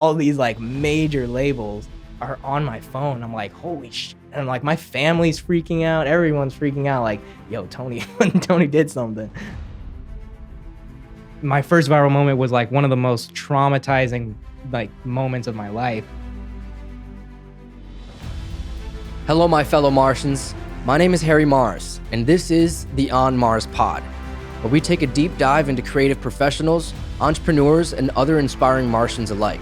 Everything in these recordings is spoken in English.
all these like major labels are on my phone. I'm like, holy shit. And like my family's freaking out. Everyone's freaking out. Like, yo, Tony did something. My first viral moment was like one of the most traumatizing like moments of my life. Hello, my fellow Martians. My name is Harry Mars, and this is the On Mars Pod, where we take a deep dive into creative professionals, entrepreneurs, and other inspiring Martians alike.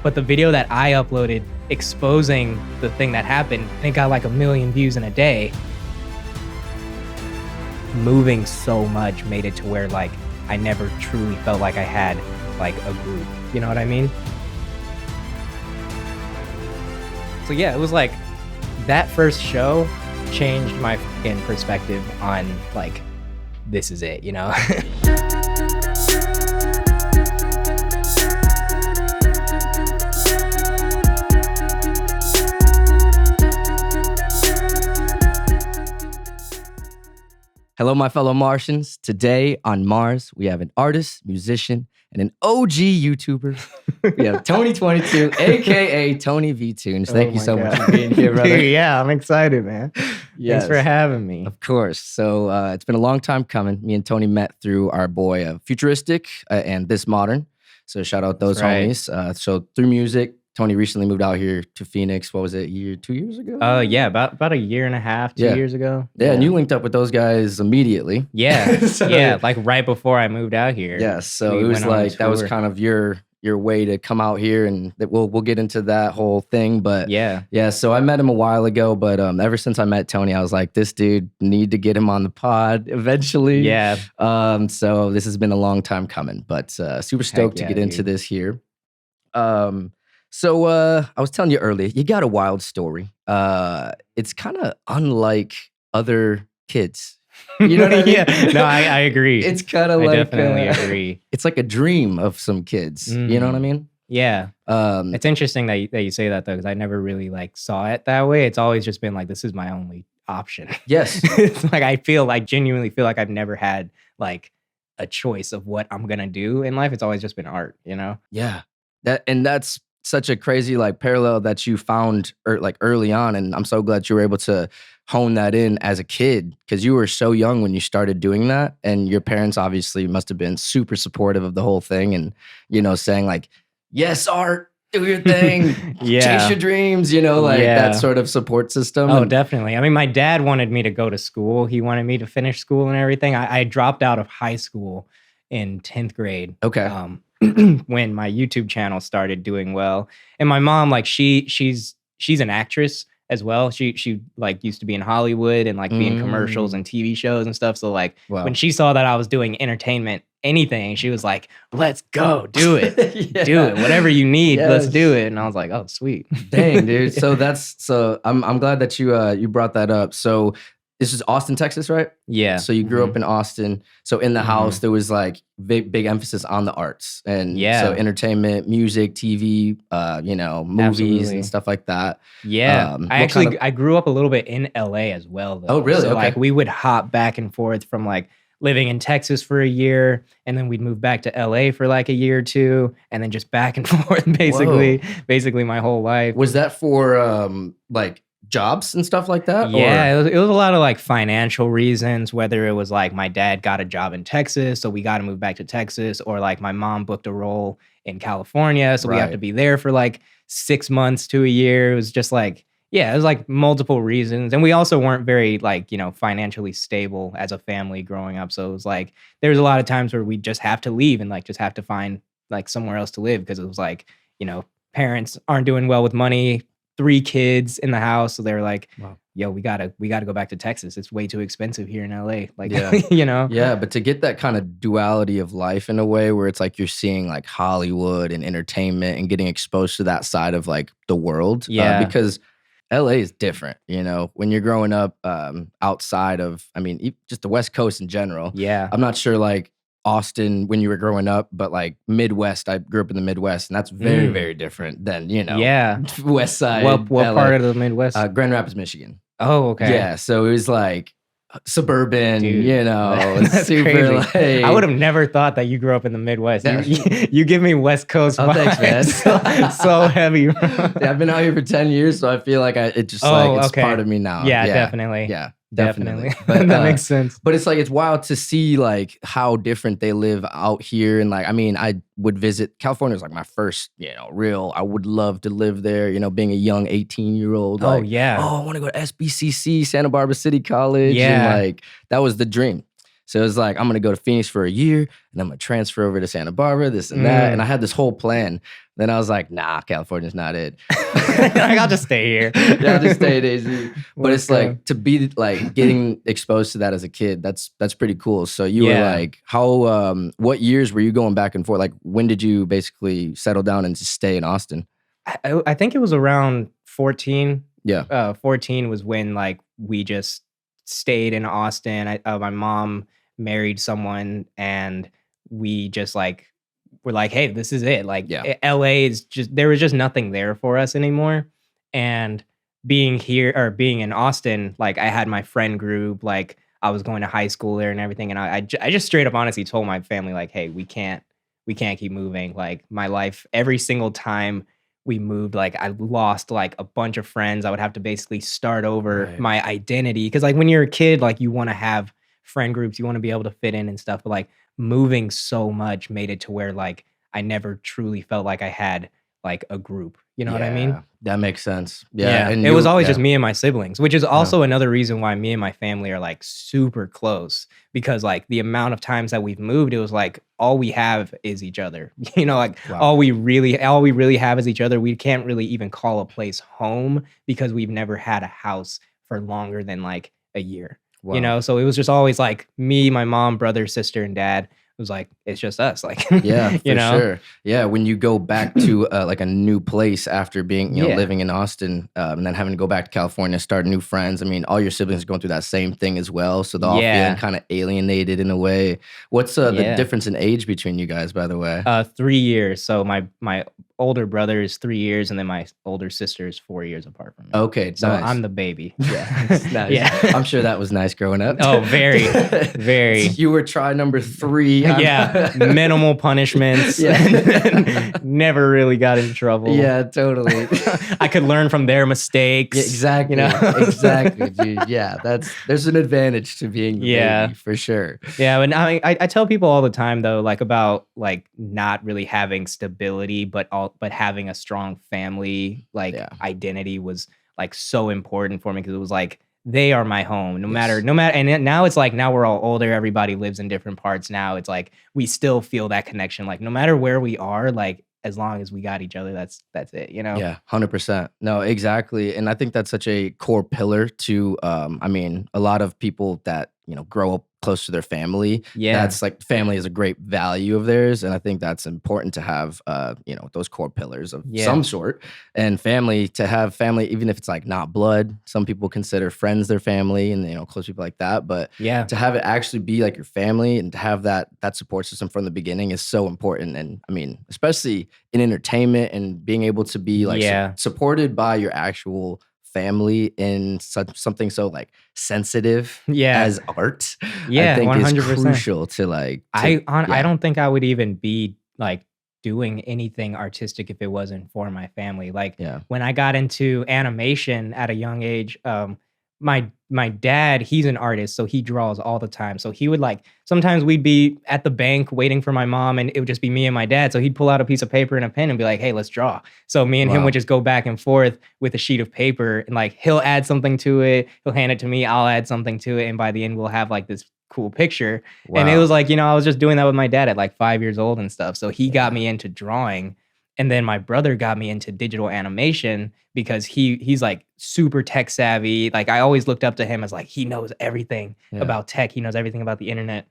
But the video that I uploaded exposing the thing that happened, it got like 1 million views in a day. Moving so much made it to where like I never truly felt like I had like a group. You know what I mean? So yeah, it was like that first show changed my fucking perspective on like, this is it, you know? Hello, my fellow Martians. Today on Mars, we have an artist, musician, and an OG YouTuber. We have Tony22, aka TonyVToons. Thank you so much for being here, brother. Dude, yeah, I'm excited, man. Yes. Thanks for having me. Of course. So it's been a long time coming. Me and Tony met through our boy Futuristic and This Modern. So shout out those homies. So through music, Tony recently moved out here to Phoenix. What was it, 2 years ago? Yeah, about a year and a half, 2 years ago. Yeah, and you linked up with those guys immediately. Yeah, yeah, like right before I moved out here. Yeah, so it was like that was kind of your way to come out here, and we'll get into that whole thing. But yeah. So I met him a while ago, but ever since I met Tony, I was like, this dude, need to get him on the pod eventually. Yeah. So this has been a long time coming, but super stoked to get into this here. So I was telling you earlier, you got a wild story. It's kind of unlike other kids. You know what I mean? Yeah. No, I agree. It's kind of like I definitely agree. It's like a dream of some kids. You know what I mean? Yeah. It's interesting that you say that though, because I never really like saw it that way. It's always just been like, this is my only option. Yes. It's like I genuinely feel like I've never had like a choice of what I'm gonna do in life. It's always just been art, you know? Yeah. That's such a crazy like parallel that you found like early on, and I'm so glad you were able to hone that in as a kid, because you were so young when you started doing that, and your parents obviously must have been super supportive of the whole thing, and saying like, yes, art, do your thing, chase your dreams, that sort of support system. Oh, definitely. I mean, my dad wanted me to go to school. He wanted me to finish school and everything. I dropped out of high school in 10th grade. Okay. When my YouTube channel started doing well. And my mom, like she's an actress as well. She like used to be in Hollywood and like be in commercials and TV shows and stuff. So like when she saw that I was doing entertainment, anything, she was like, let's go, do it. Do it. Whatever you need, let's do it. And I was like, oh, sweet. Dang, dude. So I'm glad that you brought that up. So this is Austin, Texas, right? Yeah. So you grew up in Austin. So in the house, there was like big emphasis on the arts, and so entertainment, music, TV, movies and stuff like that. Yeah. I grew up a little bit in LA as well, though. Oh, really? So like we would hop back and forth from like living in Texas for a year, and then we'd move back to LA for like a year or two, and then just back and forth basically my whole life. Was that for like jobs and stuff like that? Yeah, it was a lot of like financial reasons, whether it was like my dad got a job in Texas, so we got to move back to Texas, or like my mom booked a role in California, so we have to be there for like 6 months to a year. It was just like, it was like multiple reasons. And we also weren't very like, financially stable as a family growing up. So it was like, there was a lot of times where we just have to leave and like just have to find like somewhere else to live, because it was like, parents aren't doing well with money. 3 kids in the house, so they were like, yo, we gotta go back to Texas. It's way too expensive here in LA. Like, Yeah, but to get that kind of duality of life in a way where it's like you're seeing like Hollywood and entertainment and getting exposed to that side of like the world. Because LA is different, when you're growing up outside of, just the West Coast in general. Yeah. I'm not sure like Austin when you were growing up, but like Midwest, I grew up in the Midwest, and that's very, very different than, West Side. What LA. part of the Midwest? Grand Rapids, Michigan. Oh, okay. Yeah, so it was like suburban, Dude, you know, that's super crazy. like. I would have never thought that you grew up in the Midwest. You give me West Coast Oh, thanks, vibes. man. So heavy. Yeah, I've been out here for 10 years, so I feel like it's just like it's part of me now. Yeah, definitely. Yeah, Definitely. But that makes sense. But it's like it's wild to see like how different they live out here. And like, I mean, I would visit California is like my first, real. I would love to live there, being a young 18-year-old. Oh, Like, yeah. oh, I want to go to SBCC, Santa Barbara City College. Yeah. And like that was the dream. So it was like, I'm going to go to Phoenix for a year and I'm going to transfer over to Santa Barbara, this and that. And I had this whole plan. Then I was like, nah, California's not it. I'll just stay here. Yeah, I'll just stay at AZ. But it's like to be like getting exposed to that as a kid, that's pretty cool. So you were like, how, what years were you going back and forth? Like when did you basically settle down and just stay in Austin? I think it was around 14. Yeah. 14 was when like we just stayed in Austin. My mom married someone and we just like we're like, hey, this is it. Like LA is just there was just nothing there for us anymore. And being here or being in Austin, like I had my friend group, like I was going to high school there and everything. And I just straight up honestly told my family, like, hey, we can't keep moving. Like my life, every single time we moved, like I lost like a bunch of friends. I would have to basically start over my identity. Cause like when you're a kid, like you want to have friend groups, you want to be able to fit in and stuff. But like moving so much made it to where like I never truly felt like I had like a group. You know what I mean? That makes sense. Yeah. And it was always just me and my siblings, which is also another reason why me and my family are like super close, because like the amount of times that we've moved, it was like all we have is each other. Like all we really have is each other. We can't really even call a place home because we've never had a house for longer than like a year. So it was just always like me, my mom, brother, sister, and dad. It was like, it's just us. Like, yeah, for sure. Yeah. When you go back to like a new place after being, living in Austin and then having to go back to California, start new friends. I mean, all your siblings are going through that same thing as well. So they're all feeling kind of alienated in a way. What's the difference in age between you guys, by the way? 3 years. So my older brother is 3 years and then my older sister is 4 years apart from me. Okay. So nice. I'm the baby. Yeah. Nice. Yeah. I'm sure that was nice growing up. Oh, very, very. You were try number 3. Minimal punishments. Never really got in trouble. Yeah, totally. I could learn from their mistakes. Yeah, exactly. Exactly, dude. Yeah, there's an advantage to being the baby, for sure. Yeah, and I tell people all the time though, like about like not really having stability, but having a strong family identity was like so important for me, because it was like they are my home no matter. And now it's like, now we're all older, everybody lives in different parts now. It's like we still feel that connection, like no matter where we are, like as long as we got each other, that's it, Yeah, 100%. No, exactly. And I think that's such a core pillar to I mean, a lot of people that grow up close to their family, that's like, family is a great value of theirs, and I think that's important to have those core pillars of some sort. And family, to have family, even if it's like not blood, some people consider friends their family, and close people like that, but to have it actually be like your family and to have that support system from the beginning is so important. And I mean, especially in entertainment and being able to be like supported by your actual family in something so like sensitive as art, I think 100%. Is crucial to like. I don't think I would even be like doing anything artistic if it wasn't for my family. Like when I got into animation at a young age, my dad, he's an artist, so he draws all the time. So he would like, sometimes we'd be at the bank waiting for my mom and it would just be me and my dad. So he'd pull out a piece of paper and a pen and be like, hey, let's draw. So me and him would just go back and forth with a sheet of paper, and like he'll add something to it, he'll hand it to me, I'll add something to it, and by the end we'll have like this cool picture. And it was like, I was just doing that with my dad at like 5 years old and stuff. So he got me into drawing. And then my brother got me into digital animation because he's like super tech savvy. Like I always looked up to him as like, he knows everything about tech. He knows everything about the internet.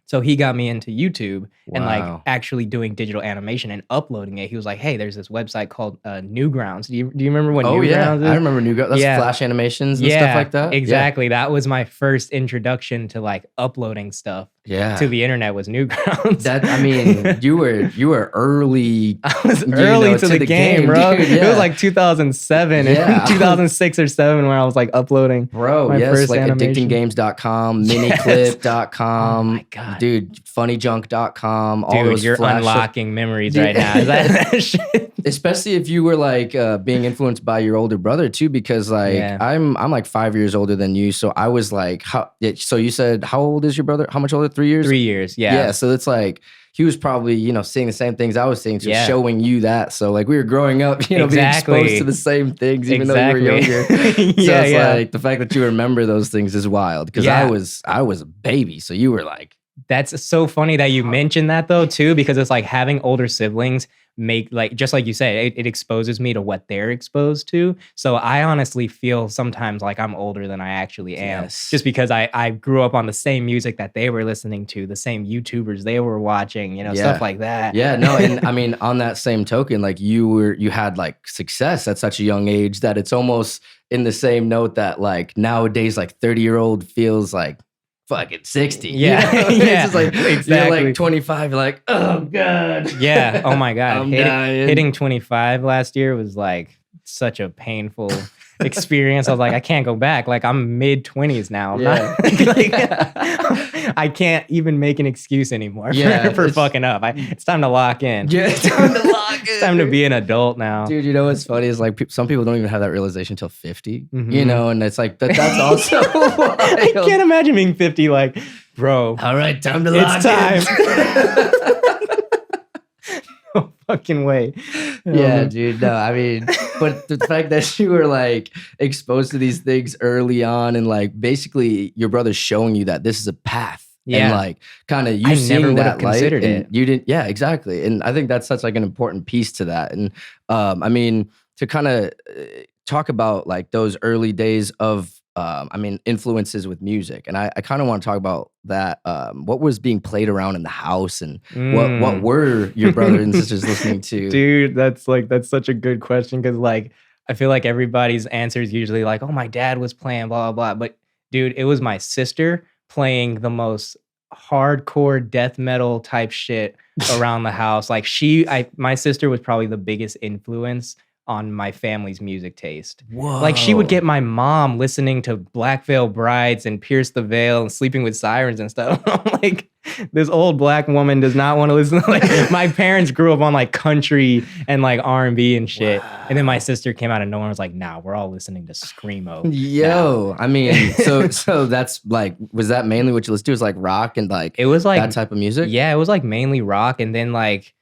So he got me into YouTube and like actually doing digital animation and uploading it. He was like, hey, there's this website called Newgrounds. Do you remember what Newgrounds is? I remember Newgrounds. That's Flash animations and stuff like that. Exactly. That was my first introduction to like uploading stuff. to the internet was Newgrounds. I mean, you were early. I was early to the game, bro. Dude, yeah. It was like 2007 and 2006 or 7 where I was like uploading. Bro, my first like animation. addictinggames.com, miniclip.com, Oh my God. dude, funnyjunk.com. All Dude, those you're unlocking memories right now. Is that shit? Especially if you were like being influenced by your older brother too, because like I'm like 5 years older than you. So I was like, so you said, how old is your brother? How much older? 3 years? 3 years. Yeah. Yeah. So it's like, he was probably, you know, seeing the same things I was seeing, so showing you that. So like we were growing up, you know, being exposed to the same things, even though we were younger. So it's like the fact that you remember those things is wild. Because I was a baby. So you were like, that's so funny that you mentioned that though too, because it's like having older siblings make, like, just like you say, it exposes me to what they're exposed to. So I honestly feel sometimes like I'm older than I actually am, just because I grew up on the same music that they were listening to, the same YouTubers they were watching, you know, stuff like that. Yeah, no, and I mean, on that same token, like you had like success at such a young age that it's almost in the same note that like nowadays, like 30-year-old feels like fucking 60. Yeah. You know? Yeah. It's just like, you're like 25, you're like, oh God. Yeah. Oh my God. I'm dying. Hitting 25 last year was like such a painful experience. I was like, I can't go back. Like I'm mid-20s now. I'm not, I can't even make an excuse anymore for fucking up. It's time to lock in. Yeah, it's time to lock in. It's time to be an adult now. Dude, you know what's funny is like some people don't even have that realization until 50, you know, and it's like, that's also wild. I can't imagine being 50 like, bro. All right, time to lock in. It's time. No fucking way. Yeah, dude. No, I mean, but the fact that you were like exposed to these things early on and like basically your brother's showing you that this is a path. Yeah. And like kind of you seeing that light and you didn't. Yeah, exactly. And I think that's such like an important piece to that. And I mean, to kind of talk about like those early days of I mean, influences with music. And I kind of want to talk about that. What was being played around in the house and what were your brothers and sisters listening to? Dude, that's such a good question. Cause like, I feel like everybody's answer is usually like, oh, my dad was playing blah, blah, blah. But dude, it was my sister playing the most hardcore death metal type shit around the house. Like my sister was probably the biggest influence on my family's music taste. Whoa. Like she would get my mom listening to Black Veil Brides and Pierce the Veil and Sleeping with Sirens and stuff. I'm like, this old black woman does not want to listen to like my parents grew up on like country and like R&B and shit. Wow. And then my sister came out of nowhere and was like, nah, we're all listening to Screamo. Yo, now. I mean, so that's like, was that mainly what you listened to? Was like rock and like it was like that type of music? Yeah, it was like mainly rock. And then like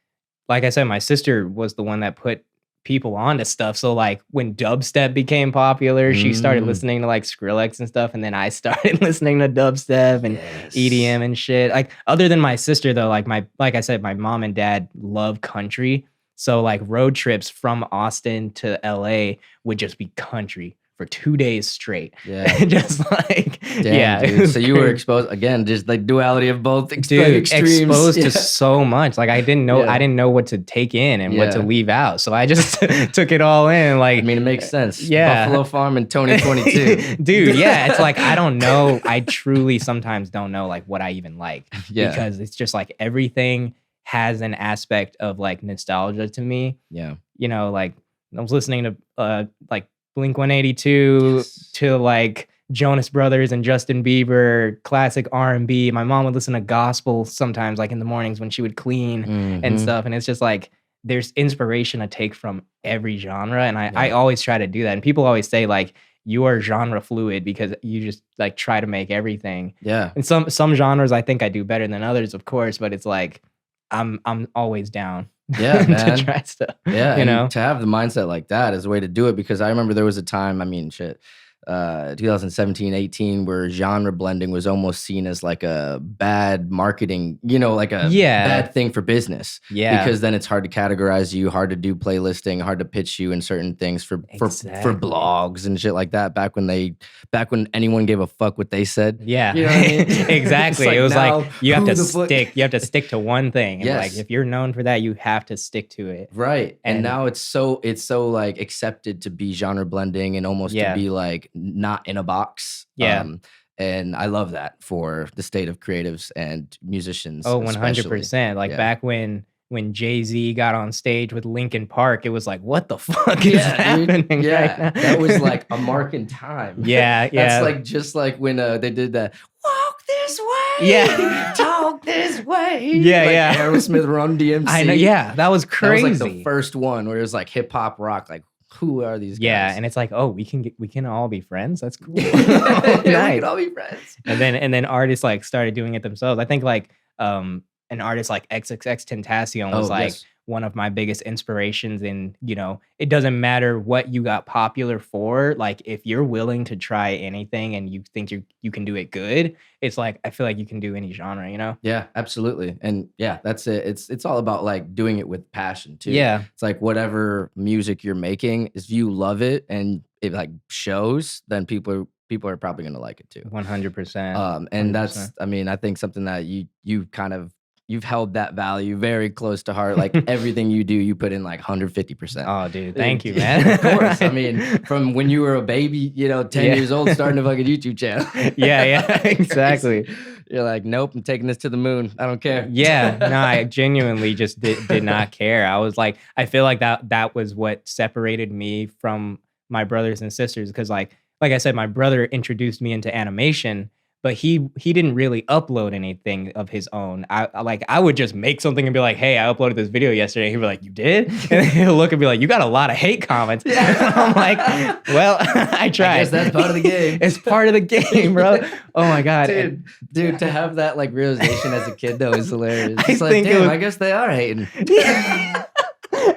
I said, my sister was the one that put people onto stuff. So like when dubstep became popular, she started listening to like Skrillex and stuff, and then I started listening to dubstep and EDM and shit. Like other than my sister though, like I said, my mom and dad love country. So like road trips from Austin to LA would just be country for 2 days straight. Yeah. Just like, damn, dude. So you were exposed again, just like duality of both extremes. Exposed to so much. Like I didn't know what to take in and what to leave out. So I just took it all in. Like, I mean, it makes sense. Yeah. Buffalo Farm and Tony22. Dude, yeah. It's like, I don't know. I truly sometimes don't know like what I even like. Yeah. Because it's just like everything has an aspect of like nostalgia to me. Yeah. You know, like I was listening to like Blink-182 to like Jonas Brothers and Justin Bieber, classic R&B. My mom would listen to gospel sometimes, like in the mornings when she would clean and stuff. And it's just like, there's inspiration to take from every genre. And I always try to do that. And people always say like, you are genre fluid because you just like try to make everything. Yeah. And some genres I think I do better than others, of course, but it's like, I'm always down. Yeah, man. To try stuff. Yeah, you know, to have the mindset like that is a way to do it, because I remember there was a time, I mean, 2017, 18, where genre blending was almost seen as like a bad marketing, you know, like a bad thing for business. Yeah. Because then it's hard to categorize you, hard to do playlisting, hard to pitch you in certain things for blogs and shit like that. Back when anyone gave a fuck what they said. Yeah. You know what I mean? Exactly. Like, it was like you have to stick to one thing. And like if you're known for that, you have to stick to it. Right. And now it's so like accepted to be genre blending and almost to be like not in a box. Yeah. And I love that for the state of creatives and musicians. Oh, especially. 100%. Like Yeah. back when Jay-Z got on stage with Linkin Park, it was like, what the fuck is happening dude. right now? That was like a mark in time. Yeah, That's like just like when they did that walk this way, Yeah. talk this way. Yeah, like yeah. Aerosmith Run DMC. I know, yeah, that was crazy. That was like the first one where it was like hip hop rock. Like, who are these guys? Yeah, and it's like, oh, we can all be friends. That's cool. Yeah, Nice. we can all be friends. And then artists like started doing it themselves. I think like an artist like XXXTentacion was one of my biggest inspirations. In, you know, it doesn't matter what you got popular for. Like if you're willing to try anything and you think you can do it good, it's like I feel like you can do any genre, you know? Yeah, absolutely. And yeah, that's it. It's all about like doing it with passion too. Yeah. It's like whatever music you're making, if you love it and it like shows, then people are probably gonna like it too. 100%. And that's, I mean, I think something that you kind of you've held that value very close to heart. Like everything you do, you put in like 150%. Oh, dude, thank you, man. Of course. I mean, from when you were a baby, you know, 10 years old, starting a fucking YouTube channel. Yeah, exactly. You're like, nope, I'm taking this to the moon. I don't care. Yeah, no, I genuinely just did not care. I was like, I feel like that was what separated me from my brothers and sisters, because like I said, my brother introduced me into animation, but he didn't really upload anything of his own. I would just make something and be like, hey, I uploaded this video yesterday. He'd be like, you did? And he'll look and be like, you got a lot of hate comments. Yeah. I'm like, well, I tried. I guess that's part of the game. It's part of the game, bro. Oh my God. Dude, to have that like realization as a kid though is hilarious. It's like, damn, I guess they are hating.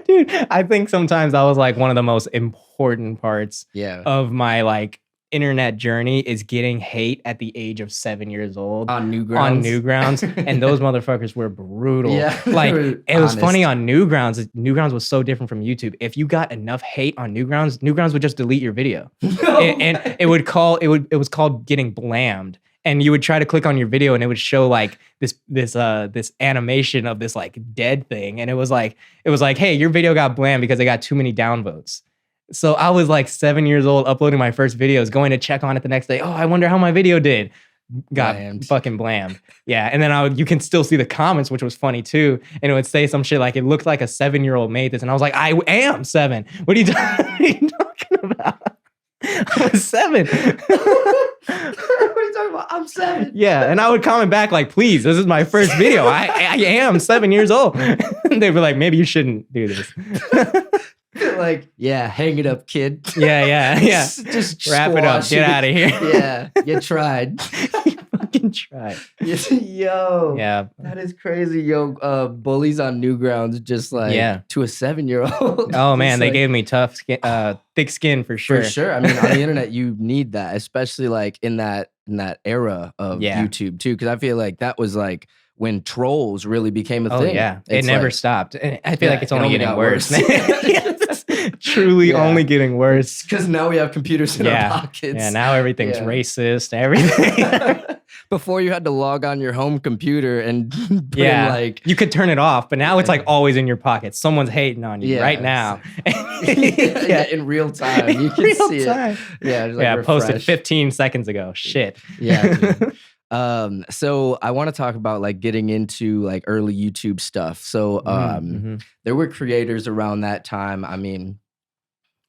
Dude, I think sometimes that was like one of the most important parts of my like internet journey is getting hate at the age of 7 years old on Newgrounds. And those motherfuckers were brutal. Yeah, like it was funny on Newgrounds. Newgrounds was so different from YouTube. If you got enough hate on Newgrounds would just delete your video. And it was called getting blammed. And you would try to click on your video and it would show like this animation of this like dead thing. And it was like, hey, your video got blammed because it got too many downvotes. So I was like 7 years old, uploading my first videos, going to check on it the next day. Oh, I wonder how my video did. Got fucking blammed. Yeah. And then you can still see the comments, which was funny too. And it would say some shit like, it looked like a 7-year-old made this. And I was like, I am 7. What are you talking about? I was 7. What are you talking about? I'm 7. Yeah, and I would comment back like, please, this is my first video. I am 7 years old. And they'd be like, maybe you shouldn't do this. Like, yeah, hang it up, kid. Yeah. Just wrap it up. Get out of here. Yeah, you tried. You fucking tried. Yo. Yeah. That is crazy. Yo, bullies on Newgrounds just like to a 7-year-old. Oh man, they gave me tough skin, thick skin for sure. For sure. I mean, on the internet, you need that, especially like in that era of YouTube too, because I feel like that was like when trolls really became a thing. Yeah, it never stopped. And I feel like it's only getting worse. Truly only getting worse. Because now we have computers in our pockets. Yeah, now everything's racist, everything. Before you had to log on your home computer and put in like... You could turn it off, but now it's like always in your pocket. Someone's hating on you right now. In real time. You can see it. Yeah, posted 15 seconds ago. Shit. Yeah. So I want to talk about like getting into like early YouTube stuff. So there were creators around that time. I mean,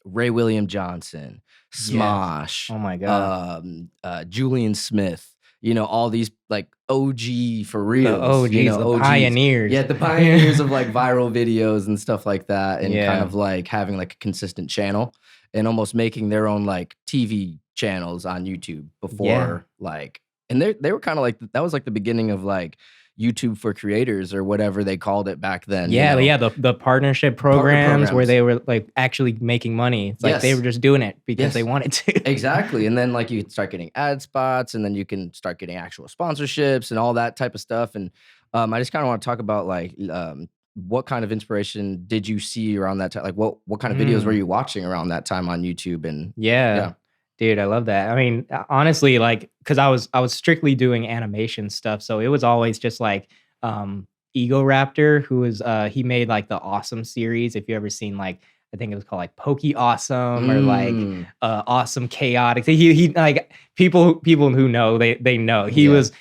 Ray William Johnson, Smosh, oh my God, Julian Smith, you know, all these like OG for real. OGs, you know, the pioneers. Yeah, the pioneers of like viral videos and stuff like that. And kind of like having like a consistent channel and almost making their own like TV channels on YouTube before like, and they were kind of like, that was like the beginning of like YouTube for creators or whatever they called it back then. Yeah, you know? The partnership programs where they were like actually making money. It's like they were just doing it because they wanted to. Exactly. And then like you could start getting ad spots and then you can start getting actual sponsorships and all that type of stuff. And I just kind of want to talk about like what kind of inspiration did you see around that time? Like what kind of videos were you watching around that time on YouTube? And Dude, I love that. I mean, honestly, like, because I was strictly doing animation stuff, so it was always just like Ego Raptor, who was he made like the Awesome series. If you ever seen like I think it was called like Pokey Awesome or like Mm. Awesome Chaotic. He like people who know they know he was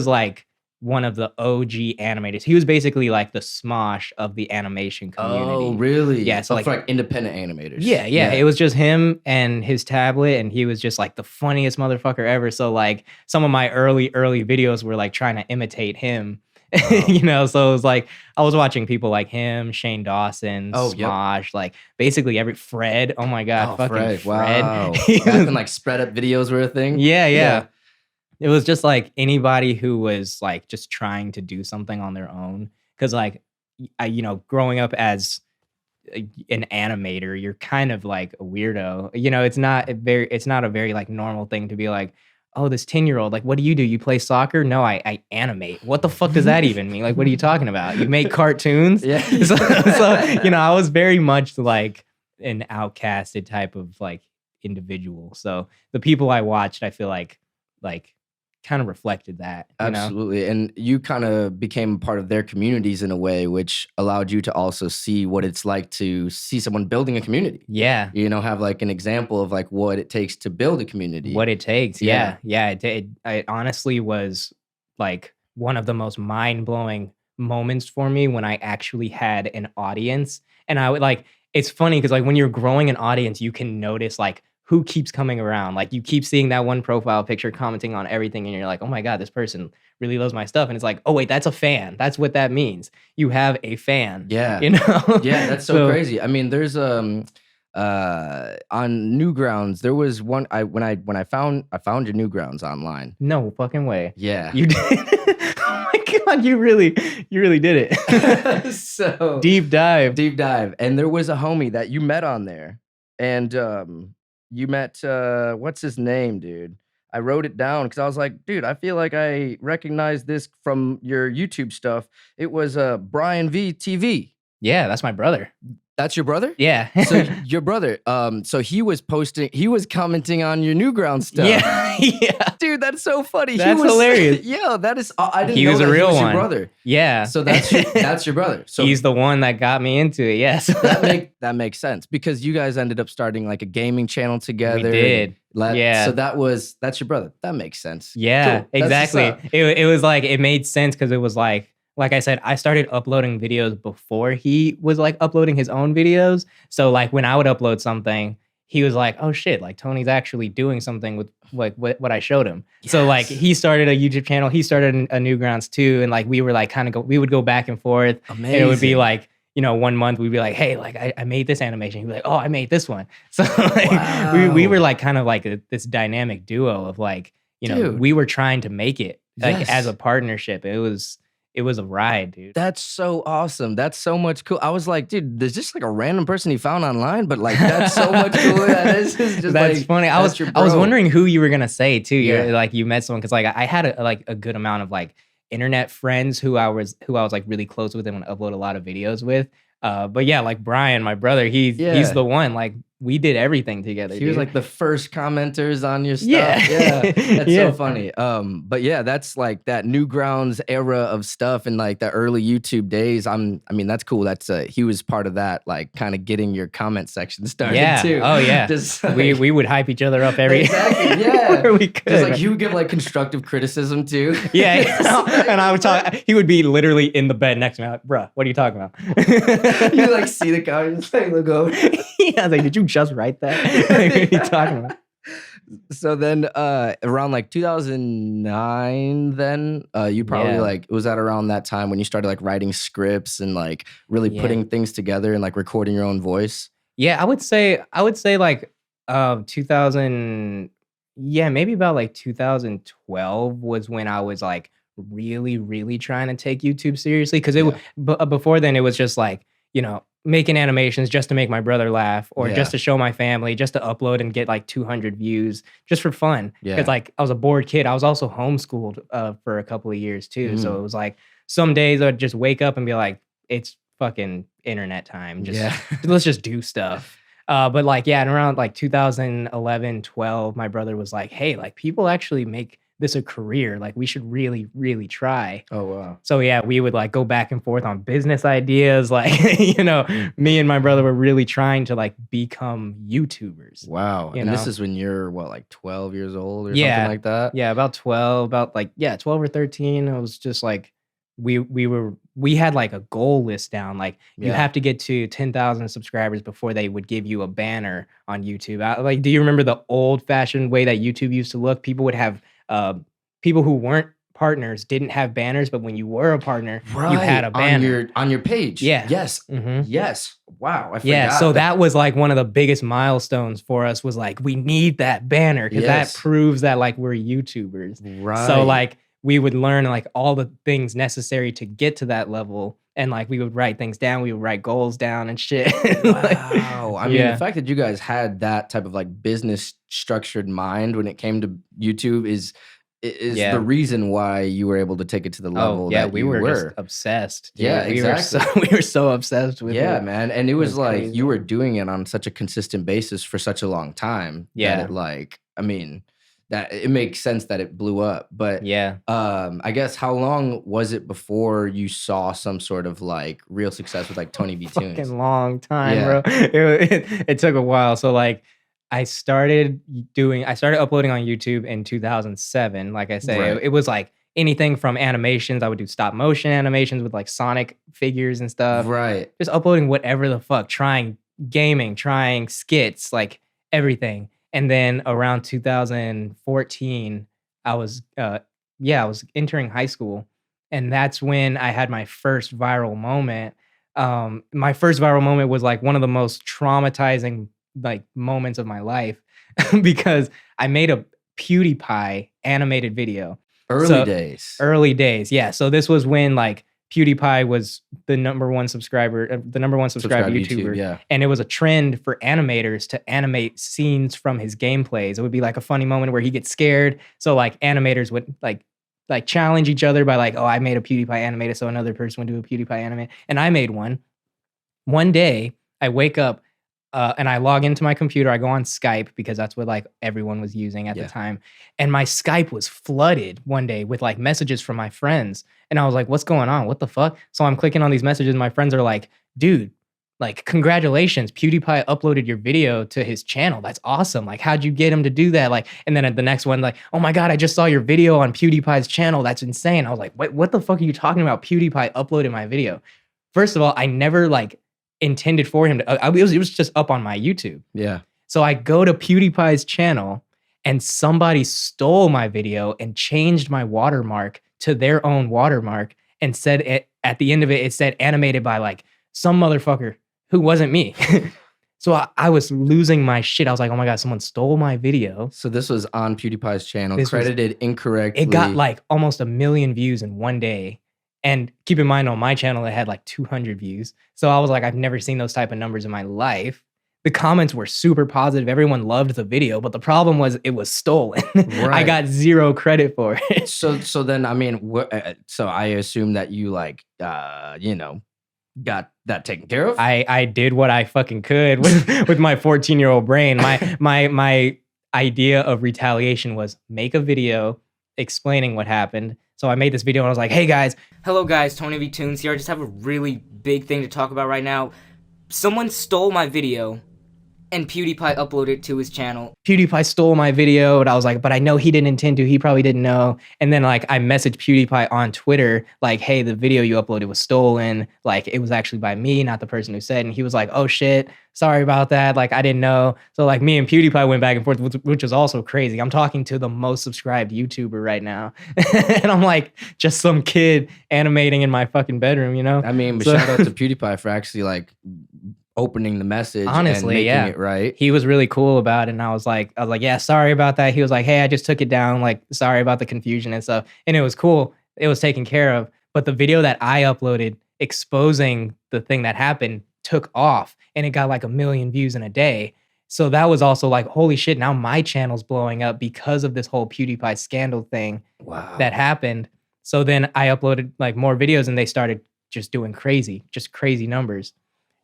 like one of the OG animators. He was basically like the Smosh of the animation community. Oh, really? Yeah, so Oh, like for like independent animators. yeah, it was just him and his tablet, and he was just like the funniest motherfucker ever. So like some of my early videos were like trying to imitate him. Wow. You know, so it was like I was watching people like him, Shane Dawson, Oh, yep. Smosh, like basically every Fred. Oh my god, fucking Fred. Wow. Back when like spread up videos were a thing. Yeah. It was just like anybody who was like just trying to do something on their own. Cause like you know, growing up as an animator, you're kind of like a weirdo. You know, it's not a very like normal thing to be like, oh, this 10-year-old, like, what do? You play soccer? No, I animate. What the fuck does that even mean? Like, what are you talking about? You make cartoons? Yeah. So, you know, I was very much like an outcasted type of like individual. So the people I watched, I feel like kind of reflected that. Absolutely. And you kind of became part of their communities in a way, which allowed you to also see what it's like to see someone building a community. Yeah. You know, have like an example of like what it takes to build a community. What it takes. Yeah. It honestly was like one of the most mind-blowing moments for me when I actually had an audience. And I would like, it's funny because like when you're growing an audience, you can notice like who keeps coming around. Like you keep seeing that one profile picture commenting on everything and you're like, oh my God, this person really loves my stuff. And it's like, oh wait, that's a fan. That's what that means. You have a fan. Yeah. You know? Yeah, that's so crazy. I mean, there's on Newgrounds, there was one when I found your Newgrounds online. No fucking way. Yeah. You did. Oh my God, you really did it. So deep dive. And there was a homie that you met on there. And you met what's his name, dude? I wrote it down because I was like, dude, I feel like I recognize this from your YouTube stuff. It was Brian VTV. Yeah, that's my brother. That's your brother? Yeah. So your brother, so he was commenting on your Newground stuff. Yeah. Dude, that's so funny. That's hilarious. Yeah, that is, I didn't know he was that a real he was one. your brother. Yeah. So that's your brother. So he's the one that got me into it. Yes. that makes sense because you guys ended up starting like a gaming channel together. We did. Yeah. So that's your brother. That makes sense. Yeah, cool. Exactly. It was like, it made sense because it was like I said, I started uploading videos before he was like uploading his own videos. So like when I would upload something, he was like, oh shit, like Tony's actually doing something with like what I showed him. Yes. So like he started a YouTube channel, he started a Newgrounds too. And like we were like we would go back and forth. Amazing. And it would be like, you know, 1 month we'd be like, hey, like I made this animation. He'd be like, oh, I made this one. So like wow. we were like kind of like this dynamic duo of like, you know, we were trying to make it like as a partnership. It was a ride, dude. That's so awesome. That's so much cool. I was like, dude, there's just like a random person he found online, but like that's so much cooler. That is just that's like, funny. I was wondering who you were gonna say too. Yeah. Like you met someone because like I had a good amount of like internet friends who I was like really close with and would upload a lot of videos with. But yeah, like Brian, my brother, he's the one. Like we did everything together. He was like the first commenters on your stuff. Yeah. That's so funny. But yeah, that's like that Newgrounds era of stuff and like the early YouTube days. I mean, that's cool. That's he was part of that, like kind of getting your comment section started too. Oh yeah. Just like, we would hype each other up exactly. Yeah. we could. Just like he would give like constructive criticism too. Yeah. And I would talk. He would be literally in the bed next to me. I'm like, bruh, what are you talking about? You like see the comments, like look over. Yeah, I was like, did you just write that? What are you talking about? So then around like 2009 then you probably like, was that around that time when you started like writing scripts and like really putting things together and like recording your own voice? Yeah, I would say like 2000, maybe about like 2012 was when I was like really trying to take YouTube seriously because before then it was just like, you know, making animations just to make my brother laugh or just to show my family, just to upload and get like 200 views just for fun. Because like I was a bored kid. I was also homeschooled for a couple of years too. So it was like some days I'd just wake up and be like, it's fucking internet time. Let's just do stuff. But like, and around like 2011, 12, my brother was like, hey, like people actually make this a career. Like we should really, really try. Oh wow. So yeah, we would like go back and forth on business ideas. Like, me and my brother were really trying to like become YouTubers. Wow. And this is when you're what, like 12 years old or something like that? Yeah, about 12, 12 or 13. It was just like we had like a goal list down. Like you have to get to 10,000 subscribers before they would give you a banner on YouTube. Like, do you remember the old fashioned way that YouTube used to look? People would have people who weren't partners didn't have banners, but when you were a partner, you had a banner on your page. Yeah. Yes. Mm-hmm. Yes. Wow. I forgot. Yeah. So that was like one of the biggest milestones for us was like, we need that banner because that proves that like we're YouTubers. Right. So like we would learn like all the things necessary to get to that level. And like we would write things down, we would write goals down and shit. Wow. I mean, the fact that you guys had that type of like business structured mind when it came to YouTube is the reason why you were able to take it to the level that we were just obsessed. Dude. Yeah, exactly. We were so obsessed with it. Yeah, man. And it was like crazy. You were doing it on such a consistent basis for such a long time. Yeah. That it makes sense that it blew up. But I guess how long was it before you saw some sort of like real success with like TonyVToons? Fucking long time, bro. It took a while. So like I started uploading on YouTube in 2007. Like I say, it was like anything from animations. I would do stop motion animations with like Sonic figures and stuff. Right. Just uploading whatever the fuck, trying gaming, trying skits, like everything. And then around 2014, I was entering high school. And that's when I had my first viral moment. My first viral moment was like one of the most traumatizing like moments of my life because I made a PewDiePie animated video. Early days. Yeah. So this was when like PewDiePie was the number one subscribed YouTuber. And it was a trend for animators to animate scenes from his gameplays. It would be like a funny moment where he gets scared. So like animators would like challenge each other by like, oh, I made a PewDiePie animated. So another person would do a PewDiePie animated. And I made one. One day I wake up and I log into my computer. I go on Skype because that's what like everyone was using at the time. And my Skype was flooded one day with like messages from my friends. And I was like, what's going on? What the fuck? So I'm clicking on these messages. And my friends are like, dude, like, congratulations. PewDiePie uploaded your video to his channel. That's awesome. Like, how'd you get him to do that? Like, and then at the next one, like, oh my God, I just saw your video on PewDiePie's channel. That's insane. I was like, what the fuck are you talking about? PewDiePie uploaded my video. First of all, I never like intended for him to, it was just up on my YouTube. Yeah. So I go to PewDiePie's channel and somebody stole my video and changed my watermark to their own watermark and said it, at the end of it, it said animated by like some motherfucker who wasn't me. So I was losing my shit. I was like, oh my God, someone stole my video. So this was on PewDiePie's channel, credited incorrectly. It got like almost 1 million views in one day. And keep in mind on my channel, it had like 200 views. So I was like, I've never seen those type of numbers in my life. The comments were super positive. Everyone loved the video, but the problem was it was stolen. I got zero credit for it. So then, I mean, so I assume that you like, got that taken care of? I did what I fucking could with my 14-year-old brain. My idea of retaliation was make a video explaining what happened. So I made this video and I was like, hey guys. Hello guys, TonyVToons here. I just have a really big thing to talk about right now. Someone stole my video and PewDiePie uploaded it to his channel. PewDiePie stole my video, and I was like, but I know he didn't intend to. He probably didn't know. And then like I messaged PewDiePie on Twitter, like, hey, the video you uploaded was stolen. Like it was actually by me, not the person who said. And he was like, oh shit, sorry about that. Like I didn't know. So like me and PewDiePie went back and forth, which was also crazy. I'm talking to the most subscribed YouTuber right now. And I'm like just some kid animating in my fucking bedroom, you know? I mean, but shout out to PewDiePie for actually like opening the message, honestly, and making it right. He was really cool about it, and I was like, yeah, sorry about that. He was like, hey, I just took it down. Like, sorry about the confusion and stuff. And it was cool. It was taken care of. But the video that I uploaded exposing the thing that happened took off, and it got like 1 million views in a day. So that was also like, holy shit, now my channel's blowing up because of this whole PewDiePie scandal thing that happened. So then I uploaded like more videos, and they started just doing crazy numbers.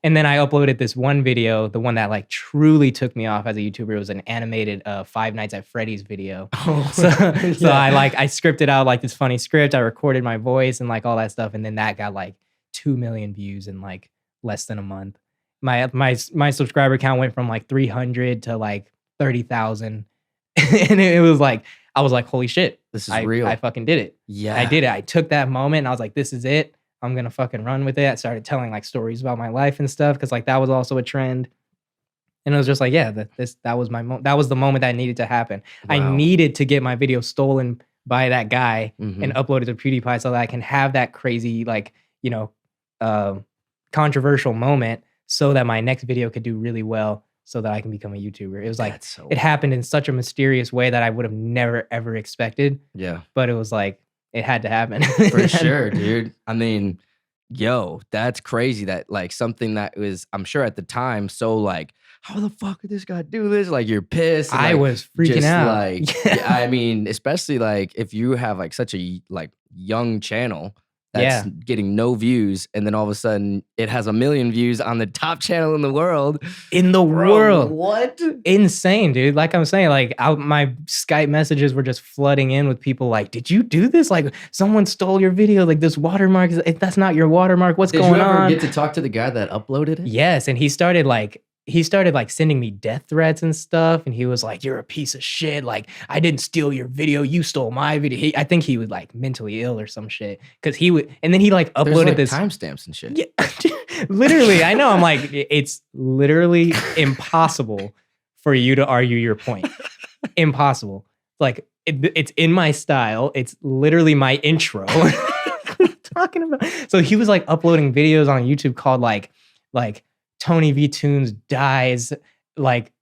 And then I uploaded this one video, the one that like truly took me off as a YouTuber. It was an animated Five Nights at Freddy's video. Oh, So I scripted out like this funny script. I recorded my voice and like all that stuff. And then that got like 2 million views in like less than a month. My subscriber count went from like 300 to like 30,000. And it was like, I was like, holy shit. This is real. I fucking did it. Yeah. I did it. I took that moment and I was like, this is it. I'm gonna fucking run with it. I started telling like stories about my life and stuff because like that was also a trend. And it was just like, yeah, that was that was the moment that needed to happen. Wow. I needed to get my video stolen by that guy and uploaded to PewDiePie so that I can have that crazy like, you know, controversial moment so that my next video could do really well so that I can become a YouTuber. It was like, it happened in such a mysterious way that I would have never ever expected. Yeah. But it was like, it had to happen. For sure, dude. I mean, yo, that's crazy that like something that was, I'm sure at the time, so like, how the fuck did this guy do this? Like you're pissed. I like, was freaking out. Like, I mean, especially like if you have like such a like young channel that's getting no views, and then all of a sudden it has 1 million views on the top channel in the world. World. What? Insane, dude. Like I'm saying, like my Skype messages were just flooding in with people like, did you do this? Like someone stole your video. Like this watermark, that's not your watermark. What's going on? Did you ever get to talk to the guy that uploaded it? Yes. And he started like sending me death threats and stuff. And he was like, you're a piece of shit. Like, I didn't steal your video. You stole my video. I think he was like mentally ill or some shit. Cause he would, and then he like uploaded like this timestamps and shit. Yeah, literally. I know. I'm like, it's literally impossible for you to argue your point. Impossible. Like it's in my style. It's literally my intro. What are you talking about? So he was like uploading videos on YouTube called like TonyVToons dies, like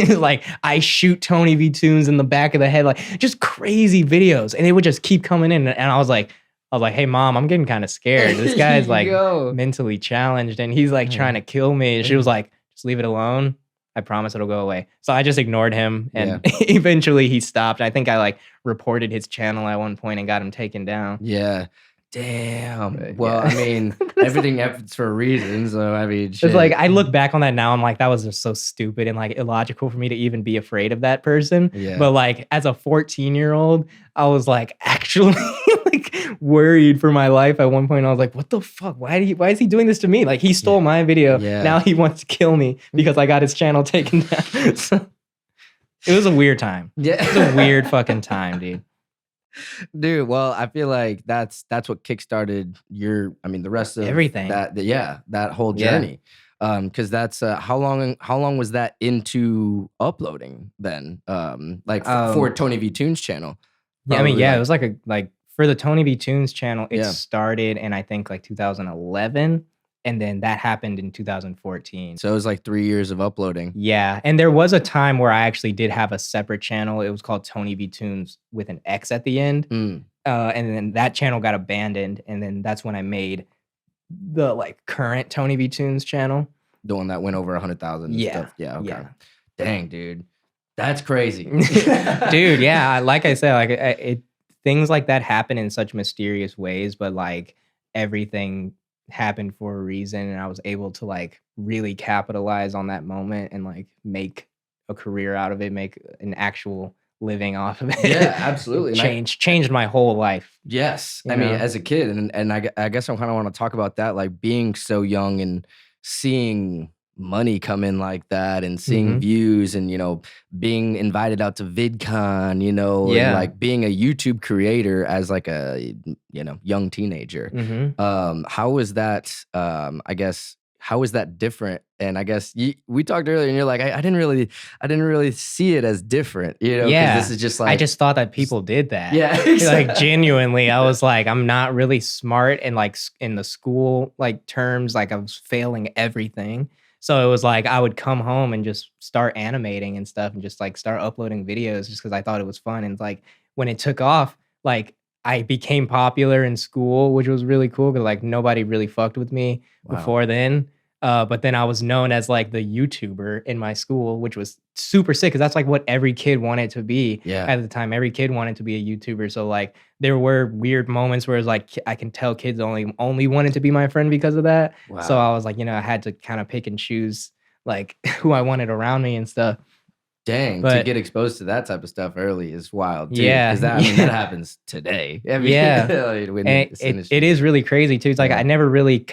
like I shoot TonyVToons in the back of the head, like just crazy videos, and they would just keep coming in. And I was like, hey mom, I'm getting kind of scared. This guy's like mentally challenged, and he's like trying to kill me. And she was like, just leave it alone. I promise it'll go away. So I just ignored him, and eventually he stopped. I think I like reported his channel at one point and got him taken down. Yeah. Damn. Well, I mean, everything happens for a reason. So, I mean, shit. It's like, I look back on that now, I'm like, that was just so stupid and like illogical for me to even be afraid of that person. Yeah. But like, as a 14-year-old, I was like actually like worried for my life at one point. I was like, what the fuck? Why is he doing this to me? Like, he stole my video. Yeah. Now he wants to kill me because I got his channel taken down. So, it was a weird time. Yeah. It was a weird fucking time, dude. Dude, well, I feel like that's what kickstarted the rest of everything. That whole journey. Because that's how long was that into uploading then? For TonyVToons channel. Yeah, it was like for the TonyVToons channel, it started in I think like 2011. And then that happened in 2014. So it was like 3 years of uploading. Yeah. And there was a time where I actually did have a separate channel. It was called TonyVToons with an X at the end. And then that channel got abandoned. And then that's when I made the like current TonyVToons channel. The one that went over 100,000. Yeah. Stuff. Yeah. Okay. Yeah. Dang, dude. That's crazy. Dude, yeah. Like I said, like things like that happen in such mysterious ways, but like everything happened for a reason, and I was able to like really capitalize on that moment and like make a career out of it, make an actual living off of it. Yeah, absolutely. Changed my whole life. Yes. I mean, as a kid, and I guess I kind of want to talk about that, like being so young and seeing money come in like that and seeing views and, you know, being invited out to VidCon, you know, and like being a YouTube creator as like a, you know, young teenager. How was that, how is that different? And I guess we talked earlier and you're like, I didn't really see it as different, you know? Yeah. This is just like, I just thought that people did that. Yeah. Exactly. Like genuinely, I was like, I'm not really smart and like in the school like terms, like I was failing everything. So it was like, I would come home and just start animating and stuff and just like start uploading videos just because I thought it was fun. And like when it took off, like I became popular in school, which was really cool because like nobody really fucked with me before then. But then I was known as like the YouTuber in my school, which was super sick because that's like what every kid wanted to be at the time. Every kid wanted to be a YouTuber. So like there were weird moments where it's like I can tell kids only wanted to be my friend because of that. Wow. So I was like, I had to kind of pick and choose like who I wanted around me and stuff. Dang, to get exposed to that type of stuff early is wild. Too, yeah. Because that happens today. I mean, it is really crazy too. It's like I never really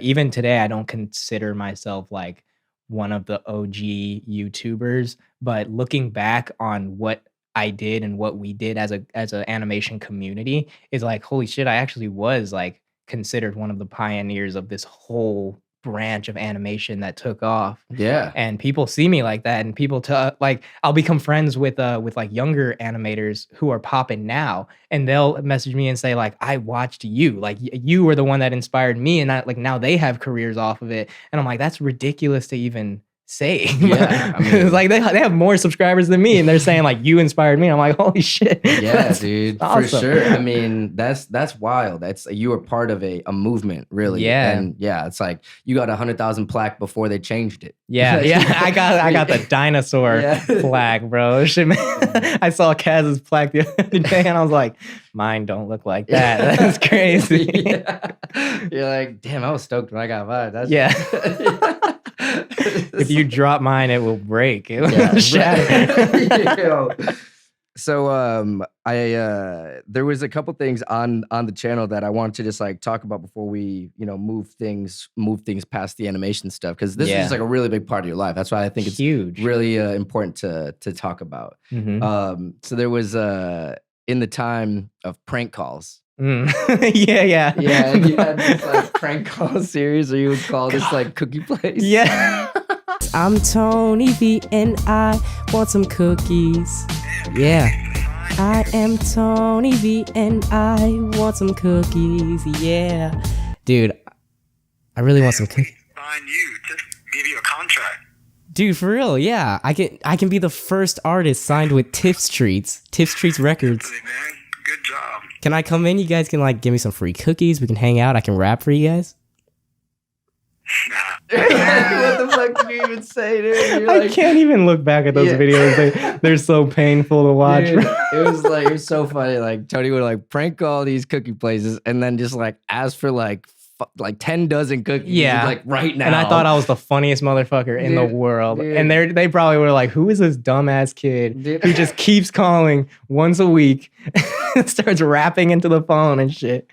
even today, I don't consider myself like one of the OG YouTubers. But looking back on what I did and what we did as an animation community is like, holy shit, I actually was like considered one of the pioneers of this whole branch of animation that took off. Yeah. And people see me like that, and people like I'll become friends with like younger animators who are popping now, and they'll message me and say like, I watched you, like you were the one that inspired me, and like now they have careers off of it. And I'm like, that's ridiculous to even say. Yeah, I mean, like they have more subscribers than me, and they're saying like you inspired me. I'm like, holy shit. Yeah, dude, awesome. For sure. I mean, that's wild. That's you were part of a movement, really. Yeah, and yeah, it's like you got 100,000 plaque before they changed it. Yeah, yeah. I got the dinosaur plaque, bro. Shit, man. I saw Kaz's plaque the other day, and I was like, mine don't look like that. That's crazy. You're like, damn, I was stoked when I got mine. That's if you drop mine, it will break. It will shatter. So there was a couple things on the channel that I wanted to just like talk about before we move things past the animation stuff, because this is like a really big part of your life. That's why I think it's huge, really important to talk about. Mm-hmm. So there was in the time of prank calls. Yeah. And you had this like prank call series where you would call this like cookie place. Yeah. I'm Tony V and I want some cookies. Yeah. I am Tony V and I want some cookies. Yeah. Dude, I really want some cookies. Sign you, just give you a contract. Dude, for real, yeah. I can be the first artist signed with Tiff Streets Records. Man, good job. Can I come in? You guys can like give me some free cookies. We can hang out. I can rap for you guys. What the fuck did you even say, dude? I can't even look back at those videos. They're so painful to watch. Dude, it was so funny. Like Tony would like prank call these cookie places and then just like ask for like 10 dozen cookies. Yeah, like right now. And I thought I was the funniest motherfucker in the world. Dude. And they probably were like, who is this dumbass kid who just keeps calling once a week, starts rapping into the phone and shit.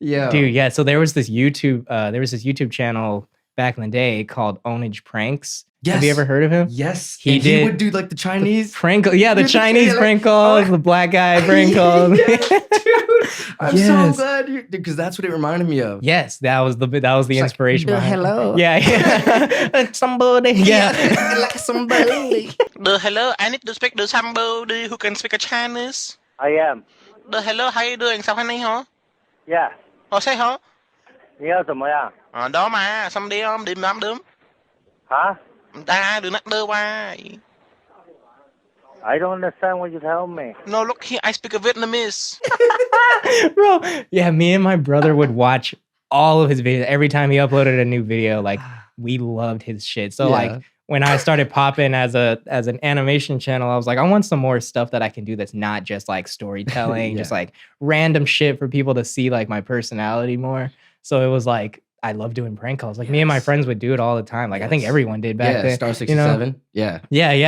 Yeah, dude. Yeah. So there was this YouTube channel back in the day called Ownage Pranks. Yes. Have you ever heard of him? Yes. He would do like the Chinese prank. Yeah, the Chinese prank calls, the black guy prank calls. Yeah, dude, I'm so glad because that's what it reminded me of. Yes, that was the inspiration. Like, hello. Yeah. Somebody. Yeah. Like somebody. Hello, I need to speak to somebody who can speak a Chinese. I am. Hello, how you doing? Sao anh hả? Yeah. Say hả? 你要怎么样? Đó mà, xong đi không? Đi làm đớm. Huh? Ta đừng nắc đơ hoài. I don't understand what you tell me. No, look here, I speak a Vietnamese. Bro, yeah, me and my brother would watch all of his videos. Every time he uploaded a new video, like, we loved his shit. So, like, when I started popping as an animation channel, I was like, I want some more stuff that I can do that's not just, like, storytelling, just, like, random shit for people to see, like, my personality more. So it was, like, I love doing prank calls. Like me and my friends would do it all the time. Like I think everyone did back then. Star 67. Yeah.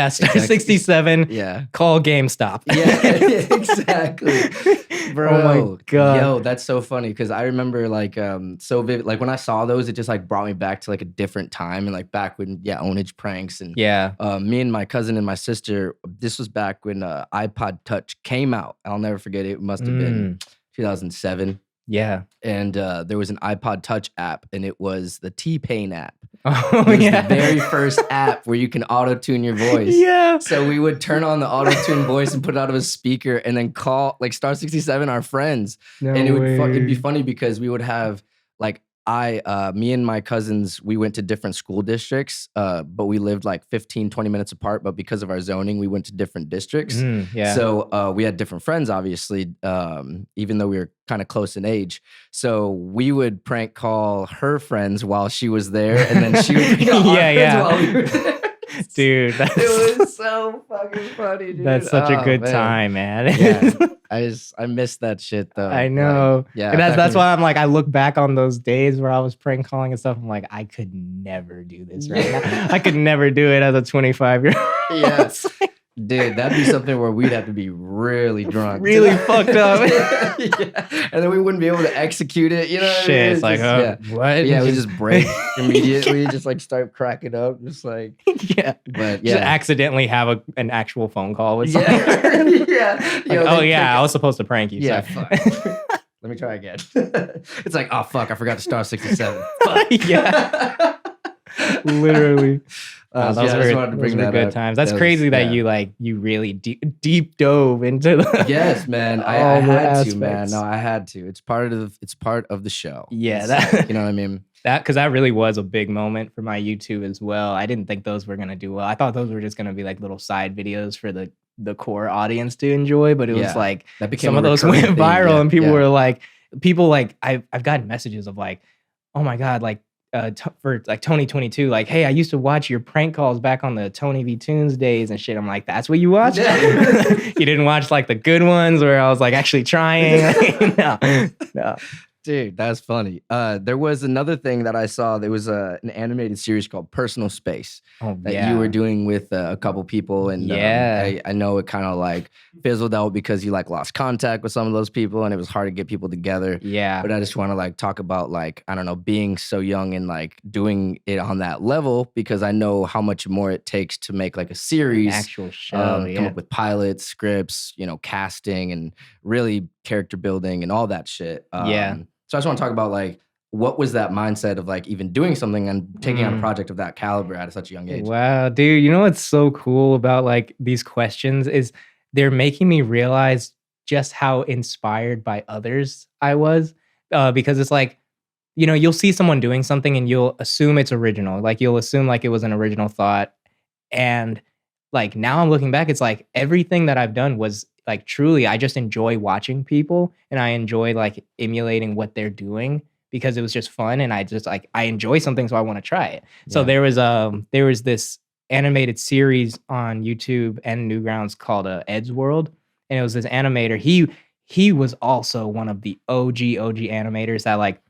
Star 67. Yeah. Call GameStop. Yeah, exactly. Bro. Oh my God. Yo, that's so funny because I remember like so vivid. Like when I saw those, it just like brought me back to like a different time and like back when Ownage Pranks and me and my cousin and my sister. This was back when iPod Touch came out. I'll never forget it. It must have been 2007. Yeah. And there was an iPod Touch app, and it was the T-Pain app. Oh, it was the very first app where you can auto-tune your voice. Yeah. So we would turn on the auto-tune voice and put it out of a speaker and then call, like, Star 67, our friends. No and way. It'd be funny because we would have, like, Me and my cousins, we went to different school districts, but we lived like 15, 20 minutes apart. But because of our zoning, we went to different districts. Yeah. So we had different friends, obviously, even though we were kind of close in age. So we would prank call her friends while she was there, and then she would prank call our friends while we were there. Dude, It was so fucking funny, dude. that's such a good man. time, man. Yeah, I miss that shit though. I know. Like, yeah, And that's why I'm like, I look back on those days where I was prank calling and stuff. I'm like, I could never do this right now. I could never do it as a 25-year-old. Yeah. Dude, that'd be something where we'd have to be really drunk. Really fucked up. Yeah. And then we wouldn't be able to execute it. You know what I mean? Shit, it's like, what? Yeah, we just break immediately. Just like start cracking up. Just like, yeah. But Just yeah. accidentally have an actual phone call with someone. Yeah. Yeah. Like, Yo, oh, they yeah, pick I was supposed to prank you. Yeah, so. fuck. Let me try again. It's like, oh, fuck, I forgot to star 67. Fuck. Yeah. Literally. Yeah, those I just wanted to bring were that good up. times. That's That was- crazy that yeah. you really deep dove into the Yes, man. I all the had to, man. aspects. No, I had to. It's part of the show. Yeah, It's, that- you know what I mean? because that really was a big moment for my YouTube as well. I didn't think those were gonna do well. I thought those were just gonna be like little side videos for the core audience to enjoy, but it was Yeah. like That became some a of those recurring went thing. viral Yeah, and people yeah. were like, I've gotten messages of like, oh my god, like for like Tony22, like, hey, I used to watch your prank calls back on the TonyVToons days and shit. I'm like, that's what you watch? You didn't watch like the good ones where I was like actually trying? No. Dude, that's funny. There was another thing that I saw. There was an animated series called Personal Space Oh, that yeah. you were doing with a couple people. And Yeah. I know it kind of like fizzled out because you like lost contact with some of those people and it was hard to get people together. Yeah. But I just want to like talk about like, I don't know, being so young and like doing it on that level because I know how much more it takes to make like a series. Actual show. Come Yeah. up with pilots, scripts, casting and really character building and all that shit. Yeah. So I just want to talk about like, what was that mindset of like even doing something and taking on a Mm. project of that caliber at such a young age? Wow, dude, you know what's so cool about like these questions is they're making me realize just how inspired by others I was. Because it's like, you'll see someone doing something and you'll assume it's original. Like you'll assume like it was an original thought. And like now I'm looking back, it's like everything that I've done was like truly, I just enjoy watching people and I enjoy like emulating what they're doing because it was just fun and I just like I enjoy something so I want to try it. So Yeah. there was this animated series on YouTube and Newgrounds called Ed's World, and it was this animator. He was also one of the OG animators that like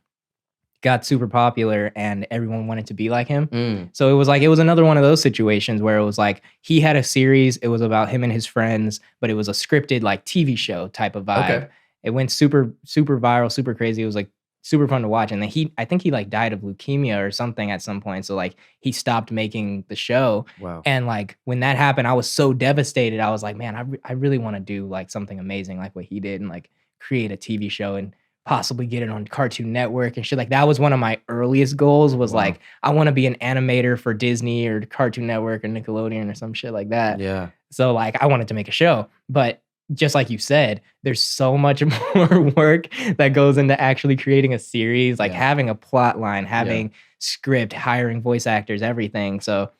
got super popular and everyone wanted to be like him. Mm. So it was another one of those situations where it was like he had a series, it was about him and his friends, but it was a scripted like TV show type of vibe. Okay. It went super viral, super crazy. It was like super fun to watch. And then I think he like died of leukemia or something at some point. So like he stopped making the show. Wow. And like when that happened, I was so devastated. I was like, man, I really want to do like something amazing like what he did and like create a TV show and possibly get it on Cartoon Network and shit. Like that was one of my earliest goals was Wow. like, I want to be an animator for Disney or Cartoon Network or Nickelodeon or some shit like that. Yeah. So like I wanted to make a show, but just like you said, there's so much more work that goes into actually creating a series, like Yeah. having a plot line, having script, hiring voice actors, everything. So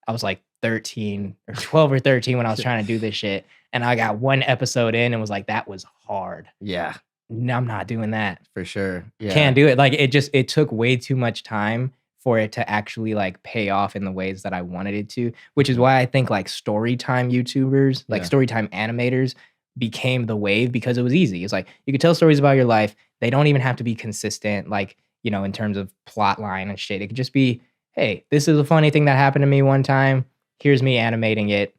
I was like 13 or 12 or 13 when I was trying to do this shit. And I got one episode in and was like, that was hard. Yeah, No, I'm not doing that. for sure. Yeah. Can't do it. Like it took way too much time for it to actually like pay off in the ways that I wanted it to, which is why I think like story time YouTubers, like Yeah. story time animators became the wave because it was easy. It's like you could tell stories about your life. They don't even have to be consistent, like, in terms of plot line and shit. It could just be, hey, this is a funny thing that happened to me one time. Here's me animating it,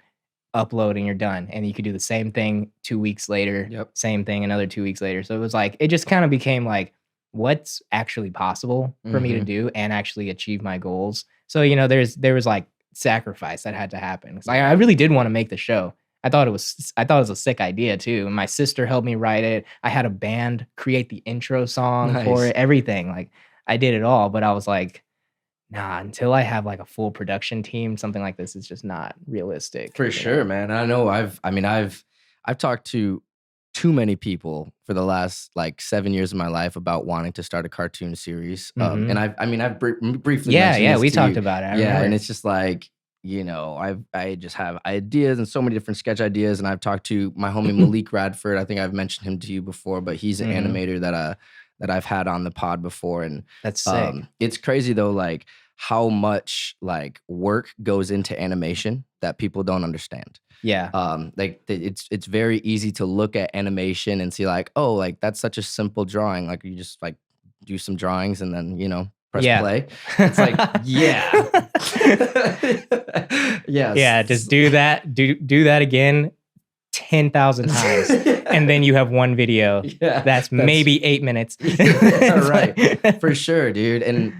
upload, and you're done. And you could do the same thing 2 weeks later, Yep. same thing another 2 weeks later. So it was like, it just kind of became like, what's actually possible for me to Mhm. do and actually achieve my goals. So, there was like sacrifice that had to happen. 'Cause I really did want to make the show. I thought it was a sick idea too. My sister helped me write it. I had a band create the intro song for Nice. it, everything. Like I did it all, but I was like, nah, until I have like a full production team, something like this is just not realistic. For sure, man. I know I've talked to too many people for the last like 7 years of my life about wanting to start a cartoon series. And I've briefly mentioned this we to talked you. about it. I Yeah, remember. and it's just like, you know, I just have ideas and so many different sketch ideas, and I've talked to my homie Malik Radford. I think I've mentioned him to you before, but he's an animator that I've had on the pod before, and That's sick. It's crazy though, like how much like work goes into animation that people don't understand. Yeah. It's very easy to look at animation and see like, oh, like that's such a simple drawing. Like you just like do some drawings and then, you know, press play. It's like, yeah. Yes. Yeah, just do that. Do that again 10,000 times. And then you have one video. Yeah, that's maybe 8 minutes. Yeah, right. For sure, dude. And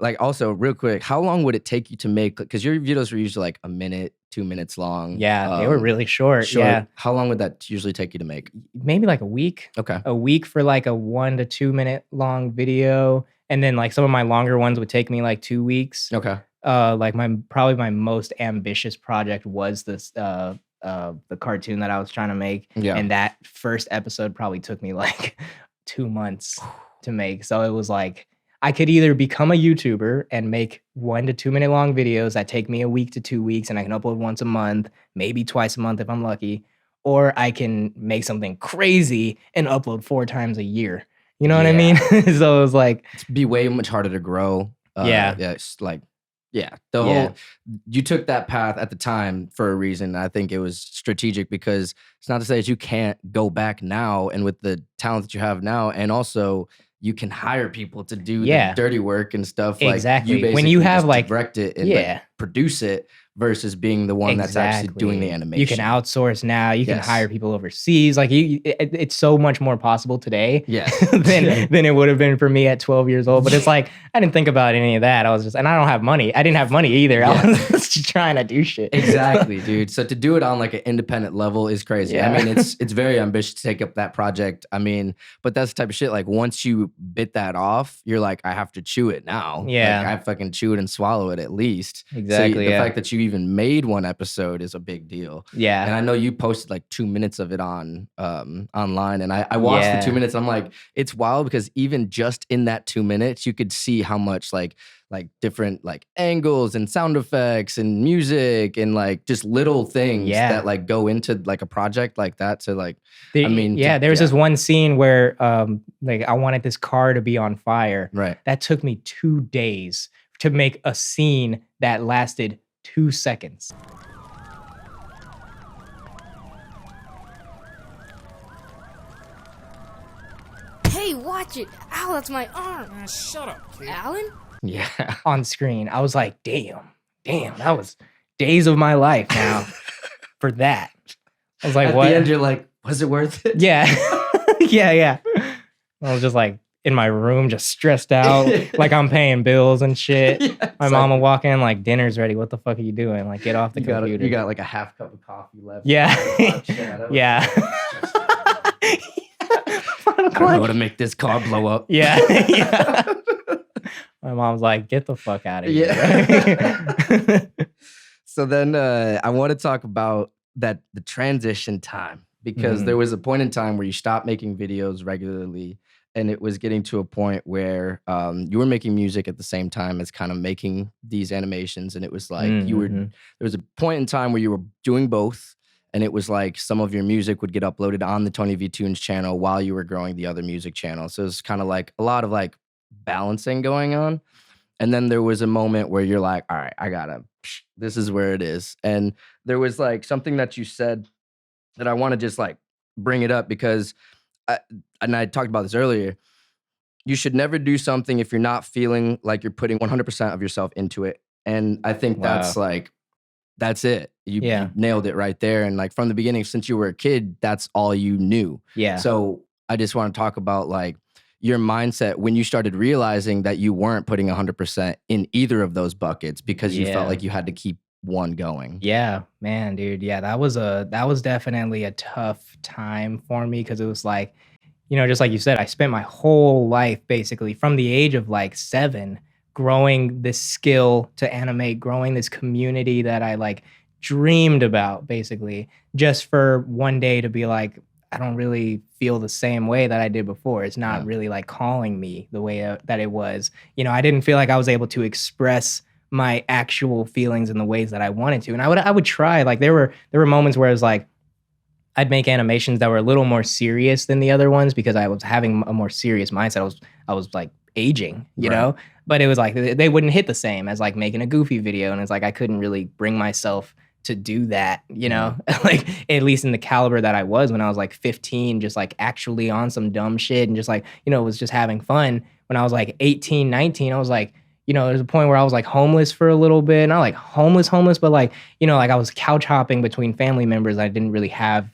like also real quick, how long would it take you to make, because your videos were usually like a minute, 2 minutes long. Yeah, they were really short. Yeah. How long would that usually take you to make? Maybe like a week. Okay. A week for like a 1 to 2 minute long video. And then like some of my longer ones would take me like 2 weeks. Okay. Like probably my most ambitious project was this the cartoon that I was trying to make. Yeah. And that first episode probably took me like 2 months to make. So it was like I could either become a YouTuber and make 1 to 2 minute long videos that take me a week to 2 weeks and I can upload once a month, maybe twice a month if I'm lucky, or I can make something crazy and upload 4 times a year. You know what I mean? So it was like it'd be way much harder to grow. Yeah. It's like, yeah. The whole you took that path at the time for a reason. I think it was strategic because it's not to say that you can't go back now and with the talent that you have now, and also you can hire people to do the dirty work and stuff. Exactly. Like you when you have just like direct it and like, produce it versus being the one that's actually doing the animation. You can outsource now. You can hire people overseas. Like it's so much more possible today than it would have been for me at 12 years old. But it's like, I didn't think about any of that. I was just, and I don't have money. I didn't have money either. I was just trying to do shit. Exactly, dude. So to do it on like an independent level is crazy. Yeah. I mean, it's very ambitious to take up that project. I mean, but that's the type of shit. Like once you bit that off, you're like, I have to chew it now. Yeah. Like, I fucking chew it and swallow it at least. Exactly. So the fact that you even made one episode is a big deal. Yeah. And I know you posted like 2 minutes of it on online, and I watched the 2 minutes. I'm like, it's wild because even just in that 2 minutes, you could see how much like different like angles and sound effects and music and like just little things that like go into like a project like that. So like, I mean, there was this one scene where like I wanted this car to be on fire. Right. That took me 2 days to make a scene that lasted 2 seconds. Hey, watch it. Ow, that's my arm. Shut up, kid. Alan? Yeah. On screen. I was like, damn, that was days of my life now for that. I was like, At what? the end, you're like, was it worth it? Yeah. yeah. I was just like in my room, just stressed out, like I'm paying bills and shit. Yeah, my mom will walk in like, dinner's ready. What the fuck are you doing? Like, get off the computer. You got like a half cup of coffee left. Yeah. Yeah. I don't know how to make this car blow up. Yeah. My mom's like, get the fuck out of here. Yeah. So then I want to talk about the transition time, because there was a point in time where you stopped making videos regularly, and it was getting to a point where you were making music at the same time as kind of making these animations. And it was like there was a point in time where you were doing both. And it was like some of your music would get uploaded on the TonyVToons channel while you were growing the other music channel. So it was kind of like a lot of like balancing going on. And then there was a moment where you're like, all right, this is where it is. And there was like something that you said that I want to just like bring it up because, I talked about this earlier, you should never do something if you're not feeling like you're putting 100% of yourself into it. And I think that's like, that's it. You nailed it right there. And like from the beginning, since you were a kid, that's all you knew. Yeah. So I just want to talk about like your mindset when you started realizing that you weren't putting 100% in either of those buckets because you felt like you had to keep one going. Yeah, man, dude. Yeah, that was definitely a tough time for me because it was like, you know, just like you said, I spent my whole life basically from the age of like 7 growing this skill to animate, growing this community that I like dreamed about basically, just for one day to be like, I don't really feel the same way that I did before. It's not really like calling me the way that it was. You know, I didn't feel like I was able to express my actual feelings in the ways that I wanted to. And I would try. Like there were moments where it was like I'd make animations that were a little more serious than the other ones because I was having a more serious mindset. I was like aging, you know? But it was like they wouldn't hit the same as like making a goofy video. And it's like I couldn't really bring myself to do that, you know, like at least in the caliber that I was when I was like 15, just like actually on some dumb shit and just like, you know, was just having fun. When I was like 18, 19, I was like, you know, there's a point where I was like homeless for a little bit, not like homeless, but like, you know, like I was couch hopping between family members. I didn't really have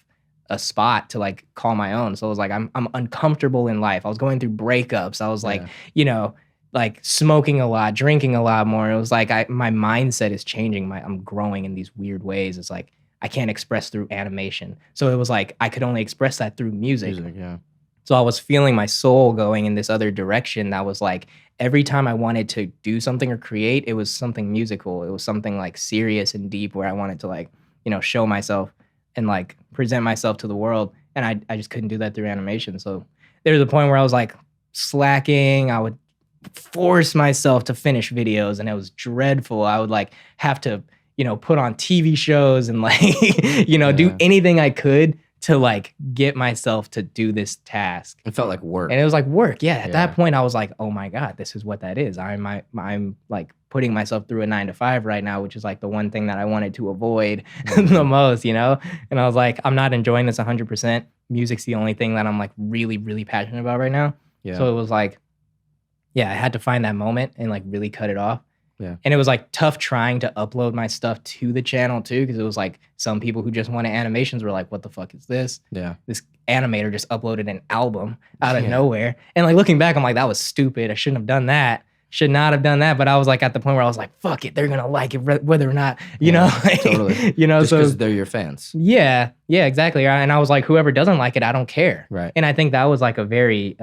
a spot to like call my own. So it was like, I'm uncomfortable in life. I was going through breakups. I was like, you know, like smoking a lot, drinking a lot more. It was like my mindset is changing. I'm growing in these weird ways. It's like I can't express through animation. So it was like I could only express that through music. So I was feeling my soul going in this other direction that was like every time I wanted to do something or create, it was something musical. It was something like serious and deep where I wanted to like, you know, show myself and like present myself to the world. And I just couldn't do that through animation. So there was a point where I was like slacking. I would force myself to finish videos and it was dreadful. I would like have to, you know, put on TV shows and like, you know, do anything I could to like get myself to do this task. It felt like work. And it was like work. Yeah. At that point I was like, oh my God, this is what that is. I'm like putting myself through a 9-to-5 right now, which is like the one thing that I wanted to avoid the most, you know? And I was like, I'm not enjoying this 100%. Music's the only thing that I'm like really, really passionate about right now. So it was like, yeah, I had to find that moment and like really cut it off. And it was like tough trying to upload my stuff to the channel too, because it was like some people who just wanted animations were like, what the fuck is this? This animator just uploaded an album out of nowhere. And like looking back, I'm like, that was stupid. I shouldn't have done that. Should not have done that. But I was like at the point where I was like, fuck it, they're gonna like it whether or not, you know, like, totally. You know, just because they're your fans. Yeah, exactly. And I was like, whoever doesn't like it, I don't care. And I think that was like a very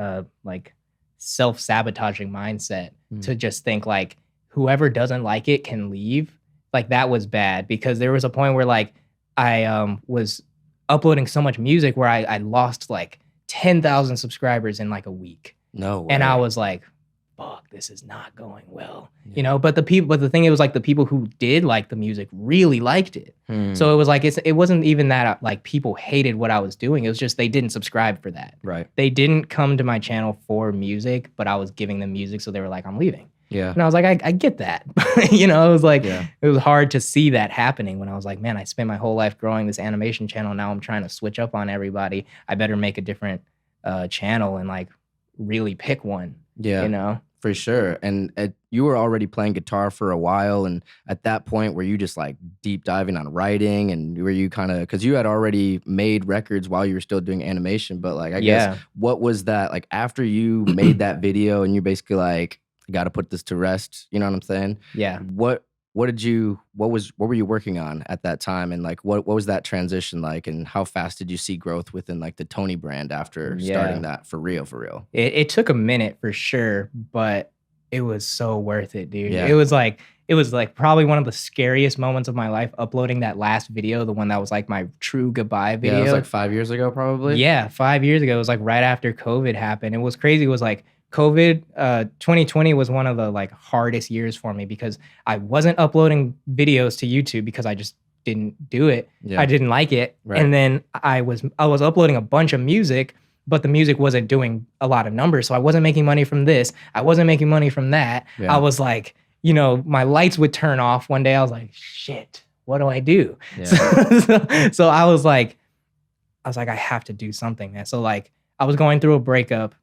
like self-sabotaging mindset to just think like whoever doesn't like it can leave. Like that was bad because there was a point where like I was uploading so much music where I lost like 10,000 subscribers in like a week. No way. And I was like, fuck, this is not going well. You know, but the thing, it was like the people who did like the music really liked it. So it was like, it wasn't even that like people hated what I was doing. It was just, they didn't subscribe for that. They didn't come to my channel for music, but I was giving them music. So they were like, I'm leaving. And I was like, I get that. You know, it was like, it was hard to see that happening when I was like, man, I spent my whole life growing this animation channel. Now I'm trying to switch up on everybody. I better make a different channel and like really pick one. You know? For sure. And you were already playing guitar for a while. And at that point, were you just like deep diving on writing? And were you kind of, because you had already made records while you were still doing animation. But like, I guess, what was that? Like after you made that video and you basically like, I got to put this to rest. You know what I'm saying? What were you working on at that time? And like, what was that transition like? And how fast did you see growth within like the Tony brand after starting that for real? It took a minute for sure, but it was so worth it, dude. It was like probably one of the scariest moments of my life uploading that last video, the one that was like my true goodbye video. It was like 5 years ago, probably. 5 years ago. It was like right after COVID happened. It was crazy. It was like COVID, 2020 was one of the like hardest years for me because I wasn't uploading videos to YouTube because I just didn't do it. I didn't like it. And then I was uploading a bunch of music, but the music wasn't doing a lot of numbers. So I wasn't making money from this. I wasn't making money from that. I was like, you know, my lights would turn off one day. I was like, shit, what do I do? So I was like, I have to do something, man. So like I was going through a breakup.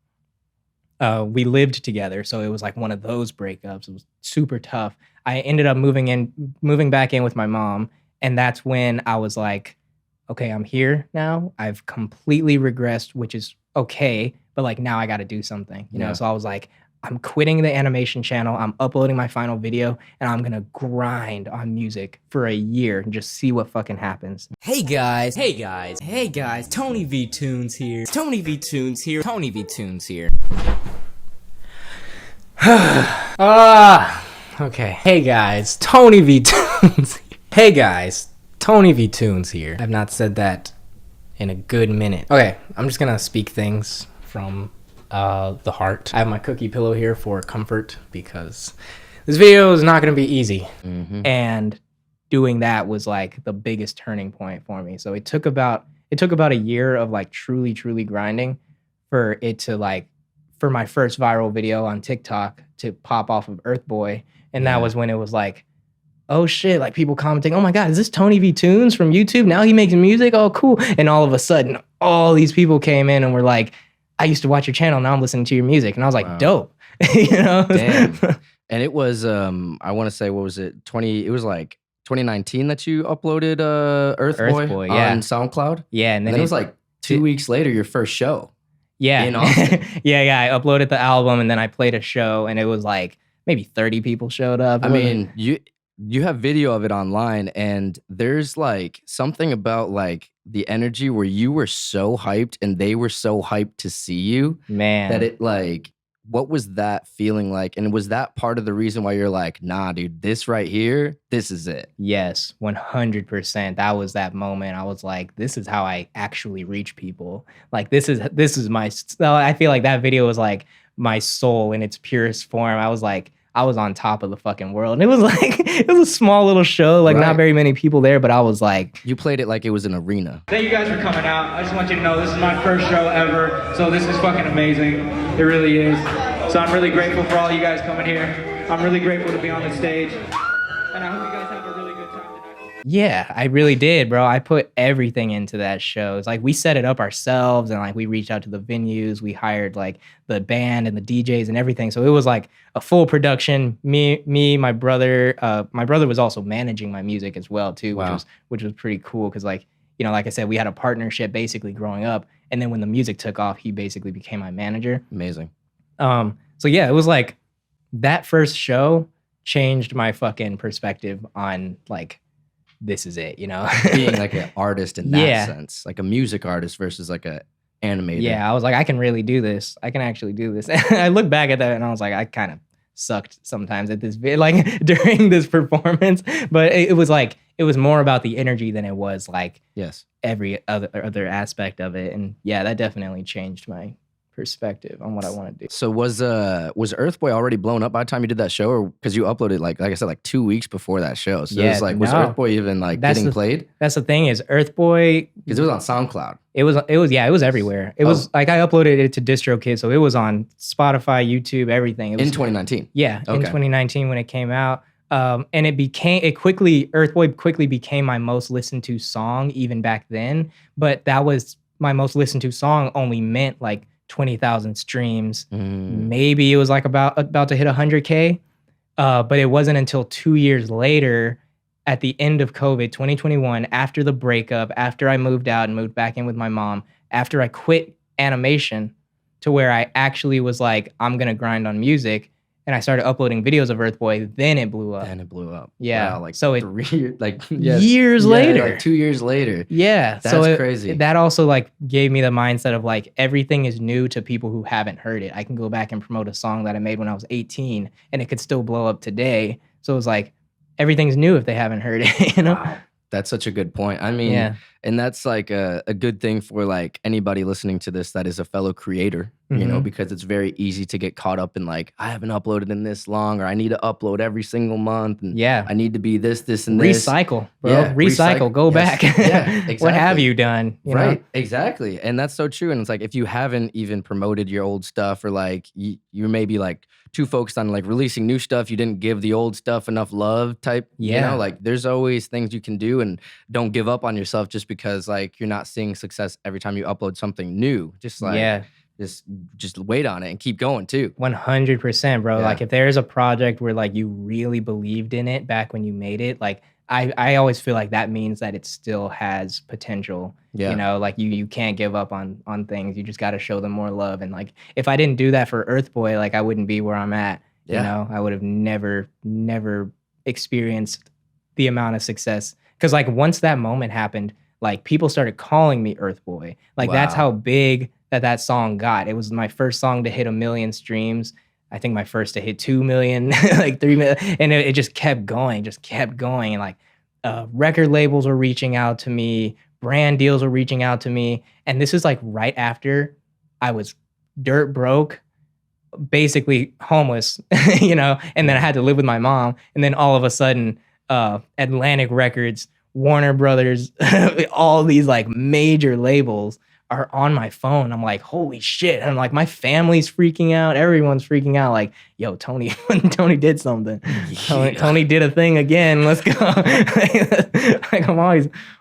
We lived together, so it was like one of those breakups. It was super tough. I ended up moving back in with my mom, and that's when I was like, okay, I'm here now. I've completely regressed, which is okay, but like now I got to do something, you know? So I was like, I'm quitting the animation channel. I'm uploading my final video and I'm going to grind on music for a year and just see what fucking happens. Hey guys, TonyVToons here. TonyVToons here. TonyVToons here. Okay. Hey guys, TonyVToons. Hey guys, TonyVToons here. I've not said that in a good minute. Okay, I'm just gonna speak things from the heart. I have my cookie pillow here for comfort because this video is not gonna be easy. And doing that was like the biggest turning point for me. So it took about a year of like truly grinding for it to like, for my first viral video on TikTok to pop off of Earthboy. And that was when it was like, oh shit, like people commenting, oh my God, is this TonyVToons from YouTube? Now he makes music? Oh, cool. And all of a sudden, all these people came in and were like, I used to watch your channel, now I'm listening to your music. And I was like, dope. You know? Damn. And it was, I want to say, what was it? It was like 2019 that you uploaded Earthboy on SoundCloud? Yeah. And then it was like 2 weeks later, your first show. Yeah. In Austin. yeah. I uploaded the album and then I played a show and it was like maybe 30 people showed up. I mean, you have video of it online and there's like something about like the energy where you were so hyped and they were so hyped to see you. Man. That it like, what was that feeling like? And was that part of the reason why you're like, nah, dude, this right here, this is it? Yes, 100%. That was that moment. I was like, this is how I actually reach people. Like, this is my, I feel like that video was like my soul in its purest form. I was like, I was on top of the fucking world. And it was like, it was a small little show, like not very many people there, but I was like. You played it like it was an arena. Thank you guys for coming out. I just want you to know this is my first show ever. So this is fucking amazing. It really is. So I'm really grateful for all you guys coming here. I'm really grateful to be on the stage. And I hope you guys have a really good time tonight. Yeah, I really did, bro. I put everything into that show. It's like we set it up ourselves and like we reached out to the venues. We hired like the band and the DJs and everything. So it was like a full production. Me, my brother. My brother was also managing my music as well too, which was pretty cool because like, you know, like I said, we had a partnership basically growing up. And then when the music took off, he basically became my manager. Amazing. So yeah, it was like that first show changed my fucking perspective on like, this is it, you know? Being like an artist in that sense, like a music artist versus like a animator. Yeah, I was like, I can really do this. I can actually do this. I look back at that and I was like, I kind of sucked sometimes at this like during this performance, but it was like, it was more about the energy than it was like every other aspect of it. And yeah, that definitely changed my perspective on what I want to do. So was Earthboy already blown up by the time you did that show, or because you uploaded like I said, like 2 weeks before that show? So it was like, was Earthboy even like getting played? That's the thing is Earthboy, because it was on SoundCloud. It was everywhere. It was like I uploaded it to DistroKid, so it was on Spotify, YouTube, everything. It was in 2019. Yeah, in 2019 when it came out. And Earthboy quickly became my most listened to song even back then. But that was my most listened to song only meant like 20,000 streams. Maybe it was like about to hit 100K. But it wasn't until 2 years later at the end of COVID, 2021, after the breakup, after I moved out and moved back in with my mom, after I quit animation to where I actually was like, I'm going to grind on music. And I started uploading videos of Earthboy, then it blew up. Yeah. Wow, like so years later. Like 2 years later. Yeah. That's crazy. That also like gave me the mindset of like everything is new to people who haven't heard it. I can go back and promote a song that I made when I was 18 and it could still blow up today. So it was like everything's new if they haven't heard it, you know? Wow. That's such a good point. I mean, and that's like a good thing for like anybody listening to this that is a fellow creator, you know, because it's very easy to get caught up in like, I haven't uploaded in this long, or I need to upload every single month. And I need to be this, and this. Recycle, bro. Yeah, recycle. Go back. Yeah, exactly. What have you done? You know? Exactly. And that's so true. And it's like, if you haven't even promoted your old stuff, or like you may be like too focused on like releasing new stuff, you didn't give the old stuff enough love type, you know, like there's always things you can do, and don't give up on yourself just because like you're not seeing success every time you upload something new. Just like, just wait on it and keep going too. 100%, bro. Like if there's a project where like you really believed in it back when you made it, like I always feel like that means that it still has potential. You know, like you can't give up on things. You just got to show them more love. And like, if I didn't do that for Earthboy, like I wouldn't be where I'm at. You know, I would have never experienced the amount of success. Cause like once that moment happened, like people started calling me Earthboy. Like that's how big that song got. It was my first song to hit 1 million streams. I think my first to hit 2 million, like 3 million. And it just kept going. And like record labels were reaching out to me, brand deals were reaching out to me. And this is like right after I was dirt broke, basically homeless, you know, and then I had to live with my mom. And then all of a sudden, Atlantic Records, Warner Brothers, all these like major labels are on my phone. I'm like, holy shit. And I'm like, my family's freaking out. Everyone's freaking out. Like, yo, Tony did something. Tony did a thing again. Let's go. Like I'm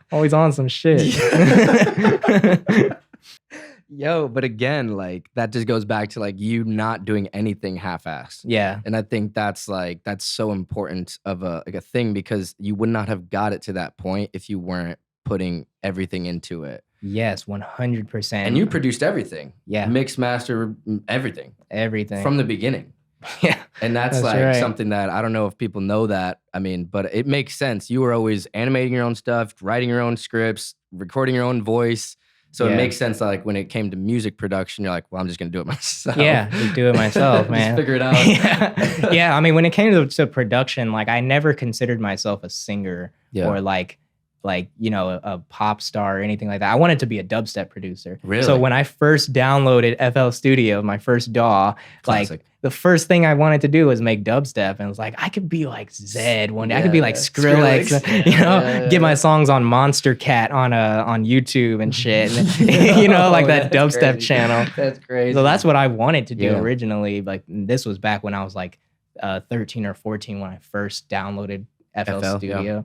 always on some shit. Yo, but again, like that just goes back to like you not doing anything half-assed. Yeah. And I think that's so important of a thing, because you would not have got it to that point if you weren't putting everything into it. Yes, 100%. And you produced everything. Yeah. Mix, master, everything. Everything. From the beginning. Yeah. And that's like right. Something that I don't know if people know that. I mean, but it makes sense. You were always animating your own stuff, writing your own scripts, recording your own voice. So it makes sense that like when it came to music production, you're like, well, I'm just going to do it myself. Yeah, just do it myself, man. Just figure it out. Yeah, I mean, when it came to production, like I never considered myself a singer or like you know, a pop star or anything like that. I wanted to be a dubstep producer. Really? So when I first downloaded FL Studio, my first DAW, like the first thing I wanted to do was make dubstep, and I was like, I could be like Zed one day. I could be like Skrillex. You know, get my songs on Monster Cat on YouTube and shit. And, you know, like that dubstep channel. That's crazy. So that's what I wanted to do originally. Like this was back when I was like 13 or 14 when I first downloaded FL Studio. Yeah.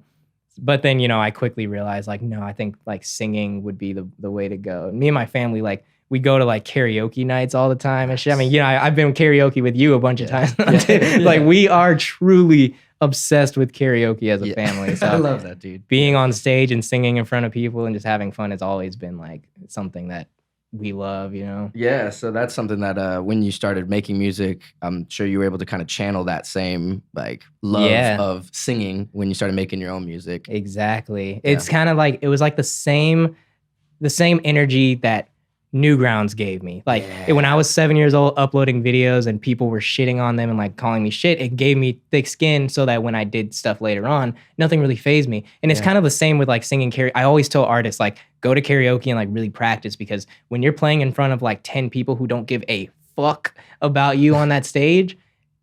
But then, you know, I quickly realized like, no, I think like singing would be the way to go. And me and my family, like we go to like karaoke nights all the time and shit. I mean, you know, I've been karaoke with you a bunch of times. Like we are truly obsessed with karaoke as a family. So I love that, dude. Being on stage and singing in front of people and just having fun has always been like something that we love, you know? Yeah, so that's something that when you started making music, I'm sure you were able to kind of channel that same like love of singing when you started making your own music. Exactly. It's kind of like, it was like the same energy that Newgrounds gave me. Like when I was 7 years old uploading videos and people were shitting on them and like calling me shit, it gave me thick skin so that when I did stuff later on, nothing really fazed me. And it's kind of the same with like singing karaoke. I always tell artists like go to karaoke and like really practice, because when you're playing in front of like 10 people who don't give a fuck about you on that stage,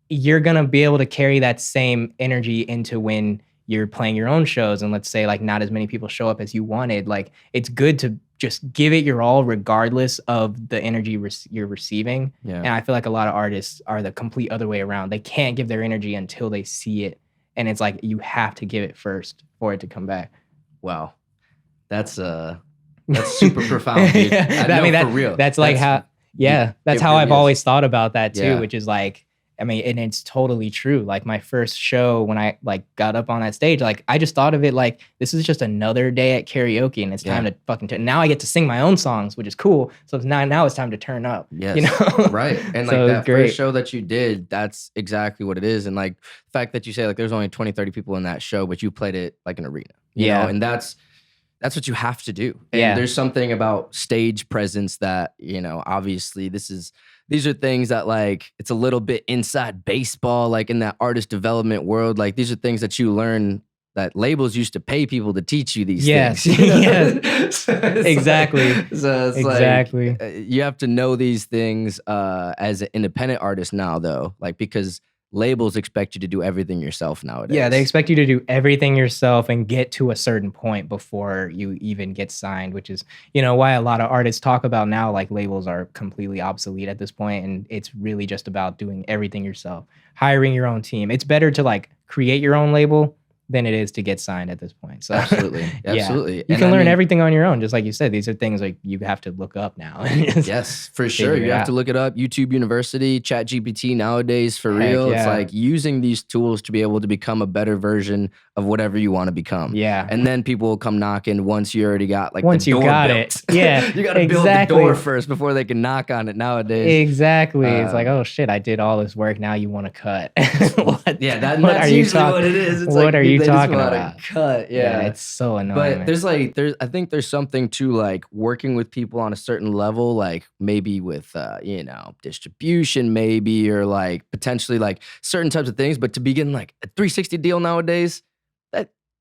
you're gonna be able to carry that same energy into when you're playing your own shows. And let's say like not as many people show up as you wanted. Like it's good to just give it your all regardless of the energy you're receiving. Yeah. And I feel like a lot of artists are the complete other way around. They can't give their energy until they see it. And it's like, you have to give it first for it to come back. Wow. That's super profound, dude. I mean, for real. That's like how, that's how I've always thought about that too, which is like, I mean, and it's totally true. Like my first show, when I like got up on that stage, like I just thought of it like this is just another day at karaoke, and it's time to fucking now I get to sing my own songs, which is cool. So it's now it's time to turn up. Yes, you know? Right. And like that first show that you did, that's exactly what it is. And like the fact that you say like there's only 20, 30 people in that show, but you played it like an arena. You know? And that's what you have to do. And there's something about stage presence that, you know, obviously these are things that like, it's a little bit inside baseball, like in that artist development world. Like these are things that you learn that labels used to pay people to teach you these things. Yes. Exactly. So it's like, you have to know these things as an independent artist now though, like because labels expect you to do everything yourself nowadays. Yeah, they expect you to do everything yourself and get to a certain point before you even get signed, which is, you know, why a lot of artists talk about now, like labels are completely obsolete at this point, and it's really just about doing everything yourself, hiring your own team. It's better to like create your own label than it is to get signed at this point. So absolutely. You can learn everything on your own. Just like you said, these are things like you have to look up now. Yes, for sure. You have to look it up. YouTube University, ChatGPT nowadays, for real. It's like using these tools to be able to become a better version of whatever you want to become. Yeah. And then people will come knocking once you already got like once the door you got built. It. Yeah. You got to build the door first before they can knock on it nowadays. Exactly. It's like, oh shit, I did all this work. Now you want to cut. That's usually what it is. It's what like, are you talking about? Cut. Yeah. It's so annoying. But I think there's something to like working with people on a certain level, like maybe with you know, distribution maybe, or like potentially like certain types of things. But to begin like a 360 deal nowadays,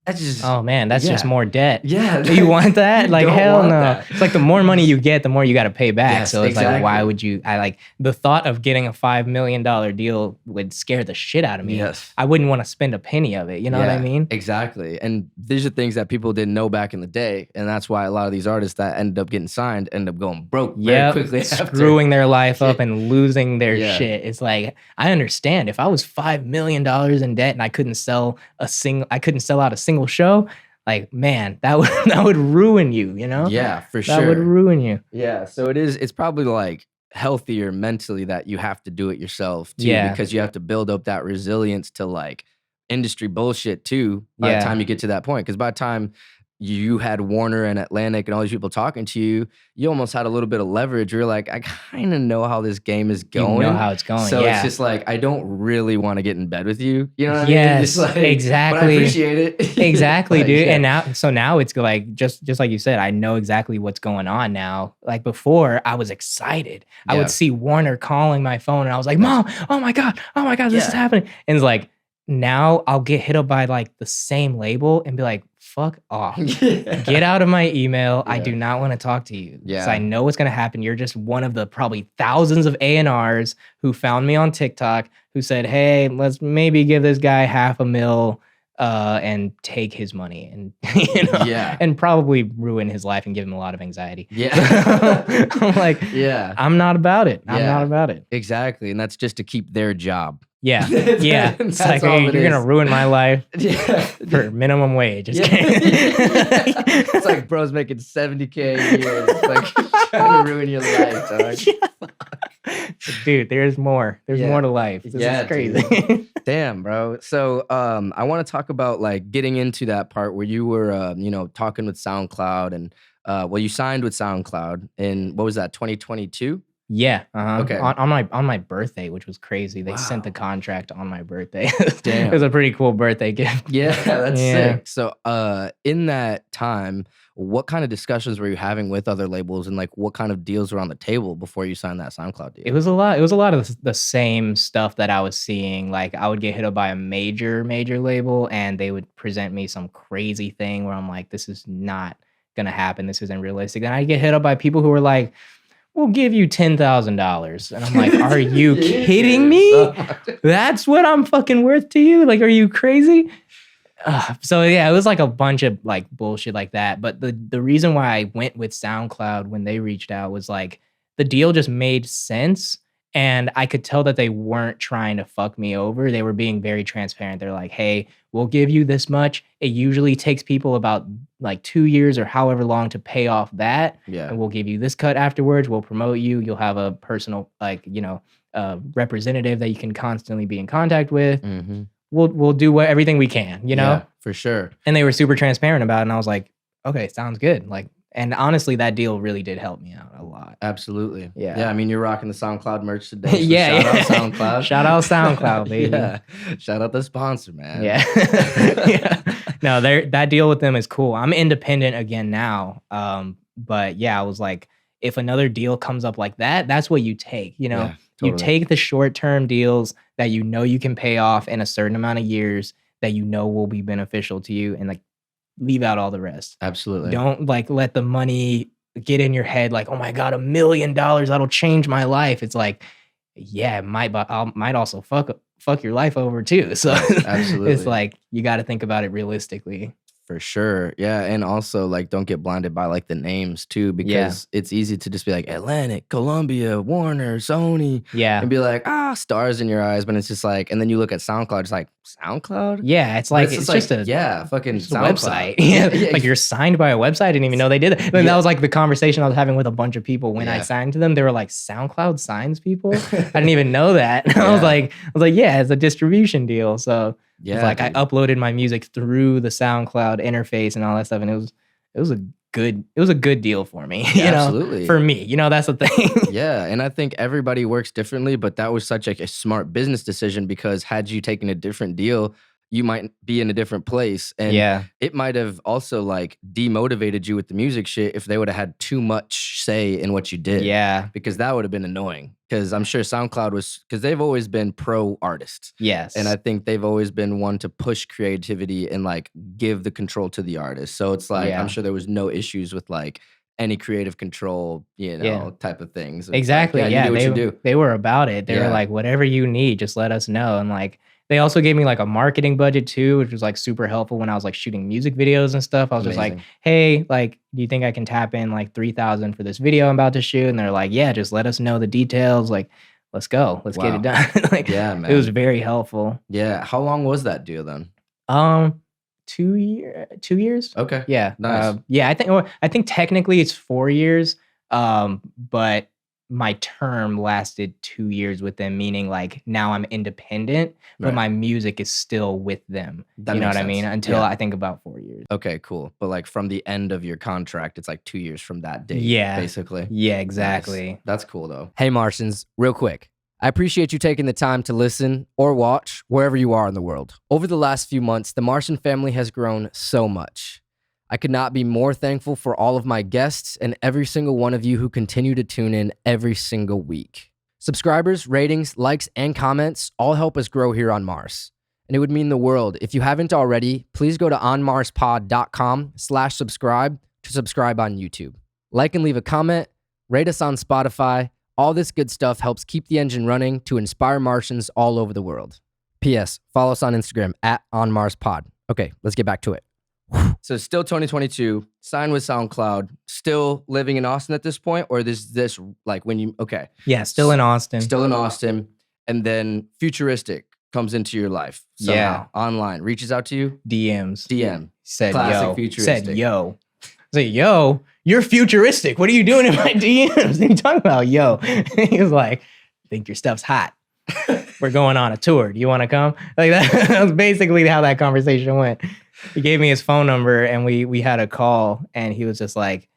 That's just Oh man, that's just yeah. more debt. Yeah. You want that? You Like don't hell want no. that. It's like the more money you get, the more you got to pay back. Yes, So it's like, why exactly. would you? I like the thought of getting a $5 million deal would scare the shit out of me. Yes. I wouldn't want to spend a penny of it. You know what I Yeah, mean? Exactly. And these are things that people didn't know back in the day. And that's why a lot of these artists that ended up getting signed end up going broke very Yeah, quickly after. screwing their life up Yeah. and losing their Yeah. shit. It's like I understand if I was $5 million in debt and I couldn't sell out a single show. Like man, that would ruin you. You know? Yeah, for That would sure. ruin you. Yeah. So it's probably like healthier mentally that you have to do it yourself too. Yeah. Because you have to build up that resilience to like industry bullshit too by Yeah. the time you get to that point. Because by the time you had Warner and Atlantic and all these people talking to you, you almost had a little bit of leverage. You're like, I kind of know how this game is going. You know how it's going. So yeah. it's just like, I don't really want to get in bed with you. You know what I mean? Yes, It's like, exactly. But I appreciate it. Exactly, Like, dude. yeah. And now it's like just like you said, I know exactly what's going on now. Like before, I was excited. I Yeah. would see Warner calling my phone, and I was like, "Mom, oh my god, this is Yeah. happening." And it's like now I'll get hit up by like the same label and be like, "Fuck off." Get out of my email. I Yeah. do not want to talk to you. Yeah. Because I know what's going to happen. You're just one of the probably thousands of A&Rs who found me on TikTok who said, hey, let's maybe give this guy $500,000 and take his money and, Yeah. and probably ruin his life and give him a lot of anxiety. Yeah. I'm like, Yeah. I'm not about it. I'm Yeah. not about it. Exactly. And that's just to keep their job. Yeah. Yeah. It's That's like, all hey, it you're going to is. ruin my life Yeah. for minimum wage. Just Yeah. kidding. It's like bro's making $70K a year. It's like trying to ruin your life, dog. Dude, there's more. There's Yeah. more to life. This Yeah, is crazy. Damn, bro. So I want to talk about like getting into that part where you were talking with SoundCloud and you signed with SoundCloud in what was that, 2022? Yeah. Uh-huh. Okay. On my birthday, which was crazy. They sent the Wow. contract on my birthday. Damn. It was a pretty cool birthday gift. Yeah, that's Yeah. sick. So in that time, what kind of discussions were you having with other labels and like what kind of deals were on the table before you signed that SoundCloud deal? It was a lot of the same stuff that I was seeing. Like I would get hit up by a major label and they would present me some crazy thing where I'm like, this is not gonna happen. This isn't realistic. And I get hit up by people who were like, we'll give you $10,000. And I'm like, are you kidding me? That's what I'm fucking worth to you? Like, are you crazy? So yeah, it was like a bunch of like bullshit like that. But the reason why I went with SoundCloud when they reached out was like the deal just made sense. And I could tell that they weren't trying to fuck me over. They were being very transparent. They're like, hey, we'll give you this much. It usually takes people about like 2 years or however long to pay off that. Yeah. And we'll give you this cut afterwards. We'll promote you. You'll have a personal, representative that you can constantly be in contact with. Mm-hmm. We'll do everything we can, Yeah, for sure. And they were super transparent about it. And I was like, okay, sounds good. Like, and honestly, that deal really did help me out a lot. Absolutely. Yeah. Yeah. I mean, you're rocking the SoundCloud merch today. So Yeah, Shout yeah. out SoundCloud. Shout out SoundCloud, baby. Yeah. Shout out the sponsor, man. Yeah. Yeah. No, that deal with them is cool. I'm independent again now. But yeah, I was like, if another deal comes up like that, that's what you take. Yeah, You totally. take the short-term deals that you know you can pay off in a certain amount of years that you know will be beneficial to you, and like leave out all the rest. Absolutely. Don't like let the money get in your head like, oh my God, $1 million, that'll change my life. It's like, yeah, it might, but I might also fuck your life over too. So Absolutely. it's like, you got to think about it realistically. For sure. Yeah. And also, like, don't get blinded by like the names too, because it's easy to just be like Atlantic, Columbia, Warner, Sony, Yeah. and be like, stars in your eyes. But it's just like, and then you look at SoundCloud, it's like, SoundCloud? Yeah. It's But like, it's just a fucking just a SoundCloud. website. Yeah. Like you're signed by a website. I didn't even know they did that. And that was like the conversation I was having with a bunch of people when I Yeah. signed to them. They were like, SoundCloud signs people? I didn't even know that. I Yeah. was like, yeah, it's a distribution deal. So Yeah. it's like I dude. uploaded my music through the SoundCloud interface and all that stuff. And it was a good deal for me. Yeah, you know, absolutely. for me, that's the thing. Yeah, and I think everybody works differently, but that was such like a smart business decision, because had you taken a different deal, you might be in a different place. And it might have also like demotivated you with the music shit if they would have had too much say in what you did. Yeah. Because that would have been annoying. Because I'm sure SoundCloud was, because they've always been pro artists. Yes. And I think they've always been one to push creativity and like give the control to the artist. So it's like, I'm sure there was no issues with like any creative control, you know, type of things. It's exactly. Like, you do what they, you do. They were about it. They were like, whatever you need, just let us know. And like, they also gave me like a marketing budget too, which was like super helpful when I was like shooting music videos and stuff. I was just like, hey, like, do you think I can tap in like 3,000 for this video I'm about to shoot? And they're like, yeah, just let us know the details. Like, let's go. Let's get it done. Like, man. It was very helpful. Yeah. How long was that deal then? 2 years. Okay. Yeah. Nice. I think technically it's 4 years. But my term lasted 2 years with them, meaning like now I'm independent, but my music is still with them. That you know makes what I sense. mean? Until I think about 4 years. Okay, cool. But like from the end of your contract, it's like 2 years from that date. Yeah. Basically. Yeah, exactly. Nice. That's cool though. Hey, Martians, real quick. I appreciate you taking the time to listen or watch wherever you are in the world. Over the last few months, the Martian family has grown so much. I could not be more thankful for all of my guests and every single one of you who continue to tune in every single week. Subscribers, ratings, likes, and comments all help us grow here on Mars. And it would mean the world. If you haven't already, please go to onmarspod.com/subscribe to subscribe on YouTube. Like and leave a comment, rate us on Spotify. All this good stuff helps keep the engine running to inspire Martians all over the world. P.S. Follow us on Instagram @onmarspod. Okay, let's get back to it. So still Tony22, signed with SoundCloud, still living in Austin at this point? Or this like when you, Yeah, still in Austin. Still in Austin. And then Futuristic comes into your life somehow, online, reaches out to you? DM. Said, Classic yo. Futuristic. Said, yo. Say, yo, you're futuristic. What are you doing in my DMs? What are you talking about, yo? He was like, think your stuff's hot. We're going on a tour. Do you want to come? Like that was basically how that conversation went. He gave me his phone number and we had a call and he was just like,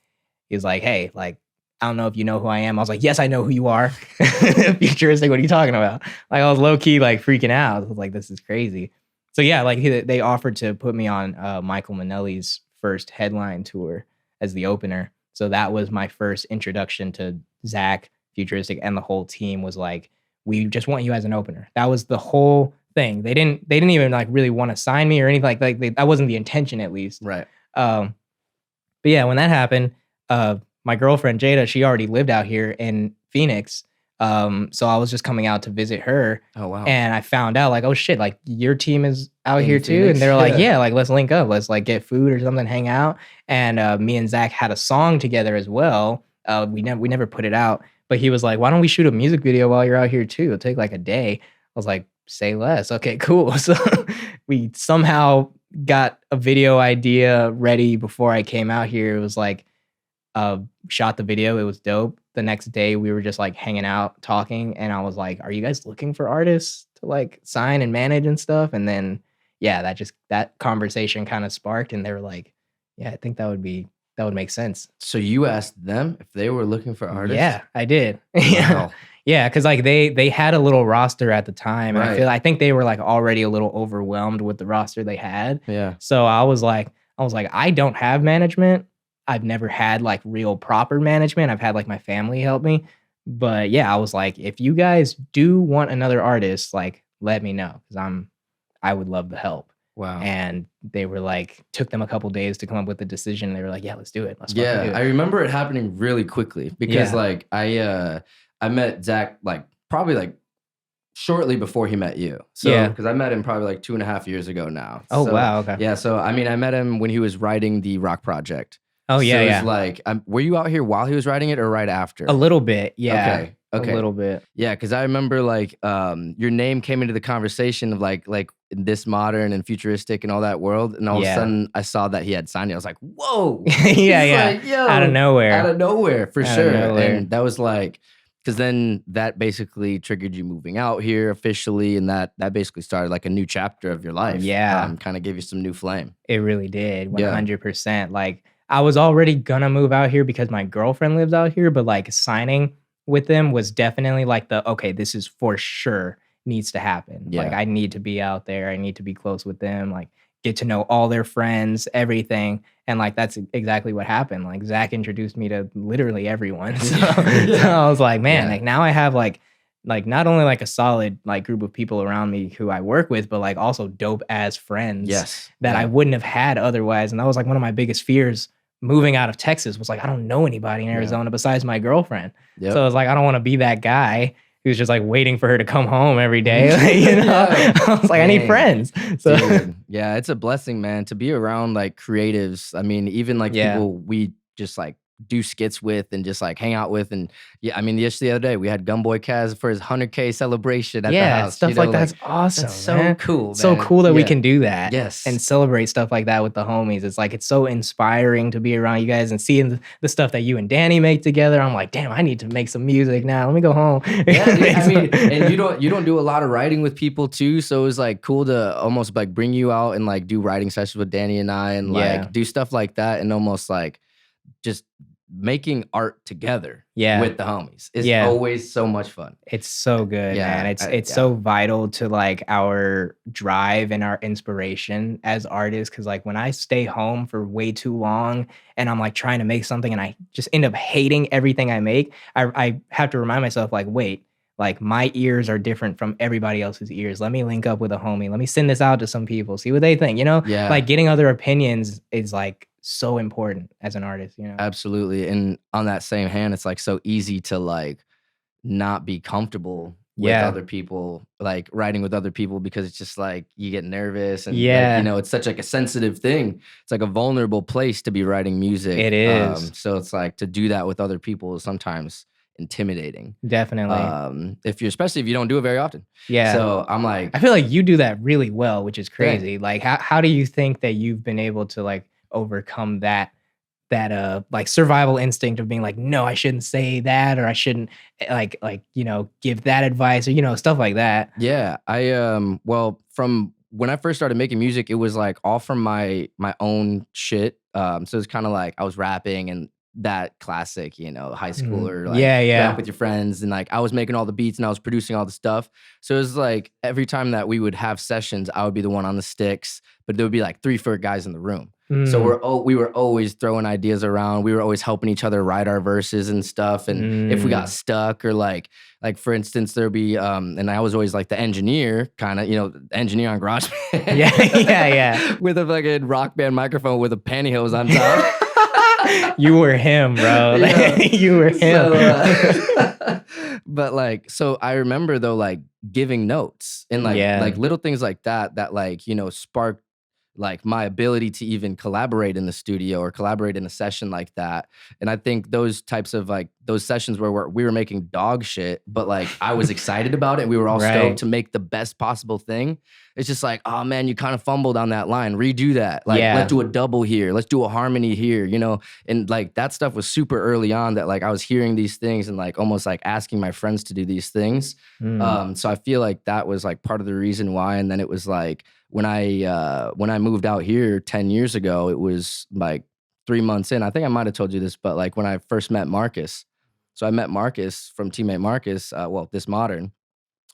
hey, like, I don't know if you know who I am. I was like, yes, I know who you are. Futuristic, what are you talking about? Like I was low key like freaking out. I was like, this is crazy. So yeah, like they offered to put me on Michael Minnelli's first headline tour as the opener. So that was my first introduction to Zach, Futuristic, and the whole team was like, we just want you as an opener. That was the whole thing. They didn't even like really want to sign me or anything like that wasn't the intention at least. Right. But yeah, when that happened, my girlfriend Jada, she already lived out here in Phoenix. So I was just coming out to visit her. Oh wow. And I found out like, oh shit, like your team is out here too. Phoenix? And they're like, yeah, like let's link up. Let's like get food or something, hang out. And me and Zach had a song together as well. We never put it out, but he was like, why don't we shoot a music video while you're out here too? It'll take like a day. I was like, say less. Okay, cool. So we somehow got a video idea ready before I came out here. It was like, shot the video. It was dope. The next day we were just like hanging out, talking. And I was like, are you guys looking for artists to like sign and manage and stuff? And then, yeah, that conversation kind of sparked and they were like, yeah, I think that would make sense. So you asked them if they were looking for artists? Yeah, I did. Wow. Yeah, because like they had a little roster at the time, and Right. I think they were like already a little overwhelmed with the roster they had. Yeah. So I was like, I don't have management. I've never had like real proper management. I've had like my family help me, but yeah, I was like, if you guys do want another artist, like let me know because I would love the help. Wow. And they were like, took them a couple days to come up with the decision. They were like, yeah, let's do it. Let's fucking do it. I remember it happening really quickly because like I met Zach like probably like shortly before he met you. So because I met him probably like 2.5 years ago now. Oh So, wow. Okay. Yeah. So I mean, I met him when he was writing the Rock Project. Oh yeah. So Yeah. it's like, were you out here while he was writing it or right after? A little bit. Yeah. Okay. A little bit. Yeah, because I remember like your name came into the conversation of like this modern and futuristic and all that world, and all of a sudden I saw that he had signed it. I was like, whoa, yeah. Like, yo, Out of nowhere for Out sure. of nowhere. And that was like, because then that basically triggered you moving out here officially, and that basically started like a new chapter of your life. Yeah. Kind of gave you some new flame. It really did. 100%. Like I was already gonna move out here because my girlfriend lives out here, but like signing with them was definitely like okay, this is for sure needs to happen. Yeah. Like I need to be out there. I need to be close with them. Like get to know all their friends, everything. And like that's exactly what happened. Like Zach introduced me to literally everyone. So, so I was like, man, like now I have like not only like a solid like group of people around me who I work with, but like also dope as friends that I wouldn't have had otherwise. And that was like one of my biggest fears moving out of Texas was like, I don't know anybody in Arizona besides my girlfriend. So I was like, I don't want to be that guy who's just like waiting for her to come home every day. Like, you know, I was like, I need friends. So dude, yeah, it's a blessing, man, to be around like creatives. I mean, even like people we just like do skits with and just like hang out with. And I mean, just the other day we had Gunboy Kaz for his 100K celebration at the house. Stuff like that's awesome. That's so cool, man. So cool that we can do that. Yes. And celebrate stuff like that with the homies. It's like, it's so inspiring to be around you guys and seeing the stuff that you and Danny make together. I'm like, damn, I need to make some music now. Let me go home. Yeah, dude, I mean, and you don't do a lot of writing with people too. So it was like cool to almost like bring you out and like do writing sessions with Danny and I and like do stuff like that and almost like just making art together with the homies is always so much fun. It's so good, man. It's so vital to like our drive and our inspiration as artists. Cause like when I stay home for way too long and I'm like trying to make something and I just end up hating everything I make, I have to remind myself like, wait, like my ears are different from everybody else's ears. Let me link up with a homie. Let me send this out to some people, see what they think, you know? Like getting other opinions is like so important as an artist, you know? Absolutely. And on that same hand, it's like so easy to like not be comfortable with other people, like writing with other people, because it's just like you get nervous and like, you know, it's such like a sensitive thing. It's like a vulnerable place to be writing music. It is. So it's like to do that with other people is sometimes intimidating. Definitely. Especially if you don't do it very often. Yeah. So I'm like, I feel like you do that really well, which is crazy. Like how do you think that you've been able to like overcome that like survival instinct of being like, no, I shouldn't say that, or I shouldn't like you know, give that advice, or you know, stuff like that? Yeah, I well, from when I first started making music, it was like all from my own shit. So it's kind of like I was rapping and that classic, you know, high schooler, like rap with your friends, and like I was making all the beats and I was producing all the stuff. So it was like every time that we would have sessions, I would be the one on the sticks, but there would be like 3-4 guys in the room. So we were always throwing ideas around. We were always helping each other write our verses and stuff. And if we got stuck, or like for instance, there'd be and I was always like the engineer, kind of, you know, engineer on GarageBand. yeah. With a fucking Rock Band microphone with a pantyhose on top. You were him, bro. You were him. So, but like, so I remember though, like giving notes and like little things like that like, you know, sparked like my ability to even collaborate in the studio or collaborate in a session like that. And I think those types of like those sessions where we were making dog shit, but like I was excited about it. We were all stoked to make the best possible thing. It's just like, oh man, you kind of fumbled on that line. Redo that. Like, let's do a double here. Let's do a harmony here, you know? And like that stuff was super early on, that like I was hearing these things and like almost like asking my friends to do these things. So I feel like that was like part of the reason why. And then it was like, when I moved out here 10 years ago, it was like 3 months in. I think I might have told you this, but like when I first met Marcus, so I met Marcus from teammate Marcus, this modern,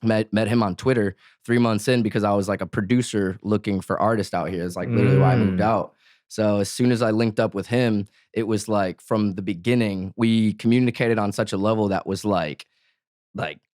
met him on Twitter 3 months in, because I was like a producer looking for artists out here. It's like literally why I moved out. So as soon as I linked up with him, it was like from the beginning, we communicated on such a level that was like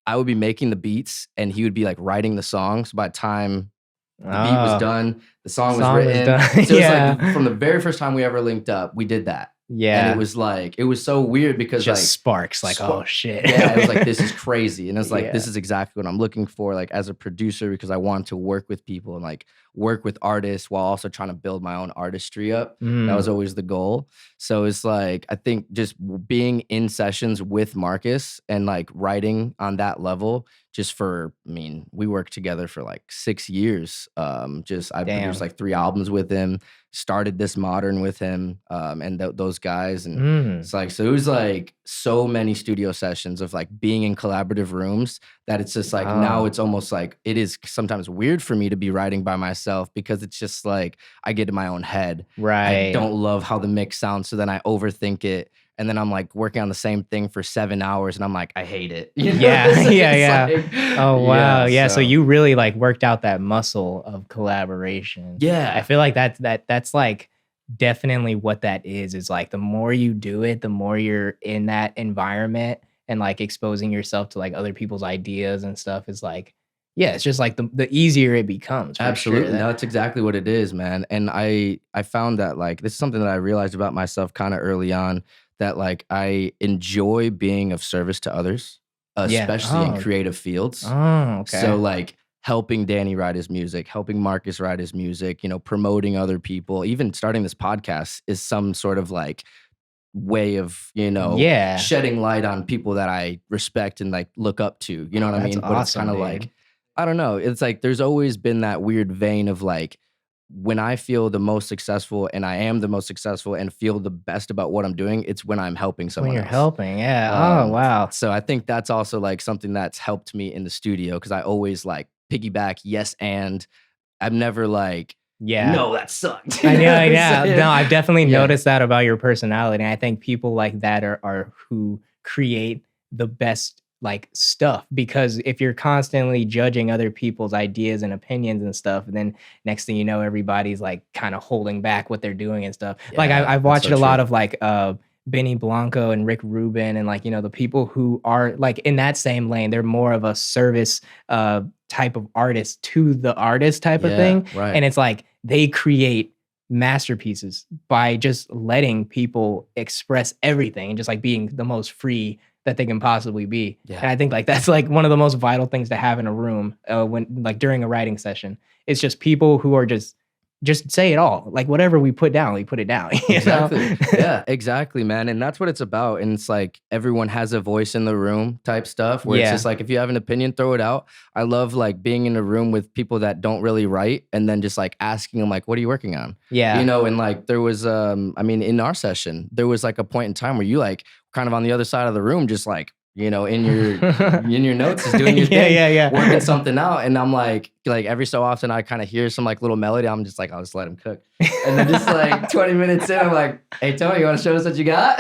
I would be making the beats and he would be like writing the songs. By the time the beat was done, the song was written. So it was like from the very first time we ever linked up, we did that. And it was like, it was so weird because just like sparks, like, oh shit. It was like, this is crazy. And it's like, this is exactly what I'm looking for, like as a producer, because I want to work with people and like work with artists while also trying to build my own artistry up. That was always the goal. So it's like, I think just being in sessions with Marcus and like writing on that level, we worked together for like 6 years. I produced like 3 albums with him, started this modern with him, and those guys. And it's like, so it was like so many studio sessions of like being in collaborative rooms that it's just like now it's almost like it is sometimes weird for me to be writing by myself because it's just like I get in my own head. Right. I don't love how the mix sounds, so then I overthink it. And then I'm like working on the same thing for 7 hours and I'm like, I hate it. You know? Yeah. Like, oh, wow. Yeah. So you really like worked out that muscle of collaboration. Yeah. I feel like that's like definitely what that is like the more you do it, the more you're in that environment and like exposing yourself to like other people's ideas and stuff is like, yeah, it's just like the easier it becomes. Absolutely. Sure. No, that's exactly what it is, man. And I found that like, this is something that I realized about myself kind of early on, that like I enjoy being of service to others, especially in creative fields. Oh, okay. So like helping Danny write his music, helping Marcus write his music, you know, promoting other people, even starting this podcast is some sort of like way of, you know, shedding light on people that I respect and like look up to, you know what I mean? But it's kind of like, I don't know. It's like, there's always been that weird vein of like, when I feel the most successful and I am the most successful and feel the best about what I'm doing, it's when I'm helping someone when you're else. helping. Yeah. Oh, wow. So I think that's also like something that's helped me in the studio because I always like piggyback. Yes. And I'm never like, no, that sucked. I know. Yeah. No, I've definitely noticed that about your personality. And I think people like that are who create the best like stuff, because if you're constantly judging other people's ideas and opinions and stuff, then next thing you know, everybody's like kind of holding back what they're doing and stuff. Like I've watched a lot of like Benny Blanco and Rick Rubin and like, you know, the people who are like in that same lane, they're more of a service type of artist to the artist type of thing. Right. And it's like they create masterpieces by just letting people express everything and just like being the most free that they can possibly be. Yeah. And I think like that's like one of the most vital things to have in a room when like during a writing session. It's just people who are just say it all. Like whatever we put down, we put it down. You Exactly. know? Yeah, exactly, man. And that's what it's about. And it's like everyone has a voice in the room type stuff where it's just like, if you have an opinion, throw it out. I love like being in a room with people that don't really write and then just like asking them like, what are you working on? Yeah. You know, and like there was, I mean, in our session, there was like a point in time where you like kind of on the other side of the room, just like, you know, in your notes, is doing your thing, working something out. And I'm like every so often I kind of hear some like little melody. I'm just like, I'll just let him cook. And then just like 20 minutes in, I'm like, hey, Tony, you want to show us what you got?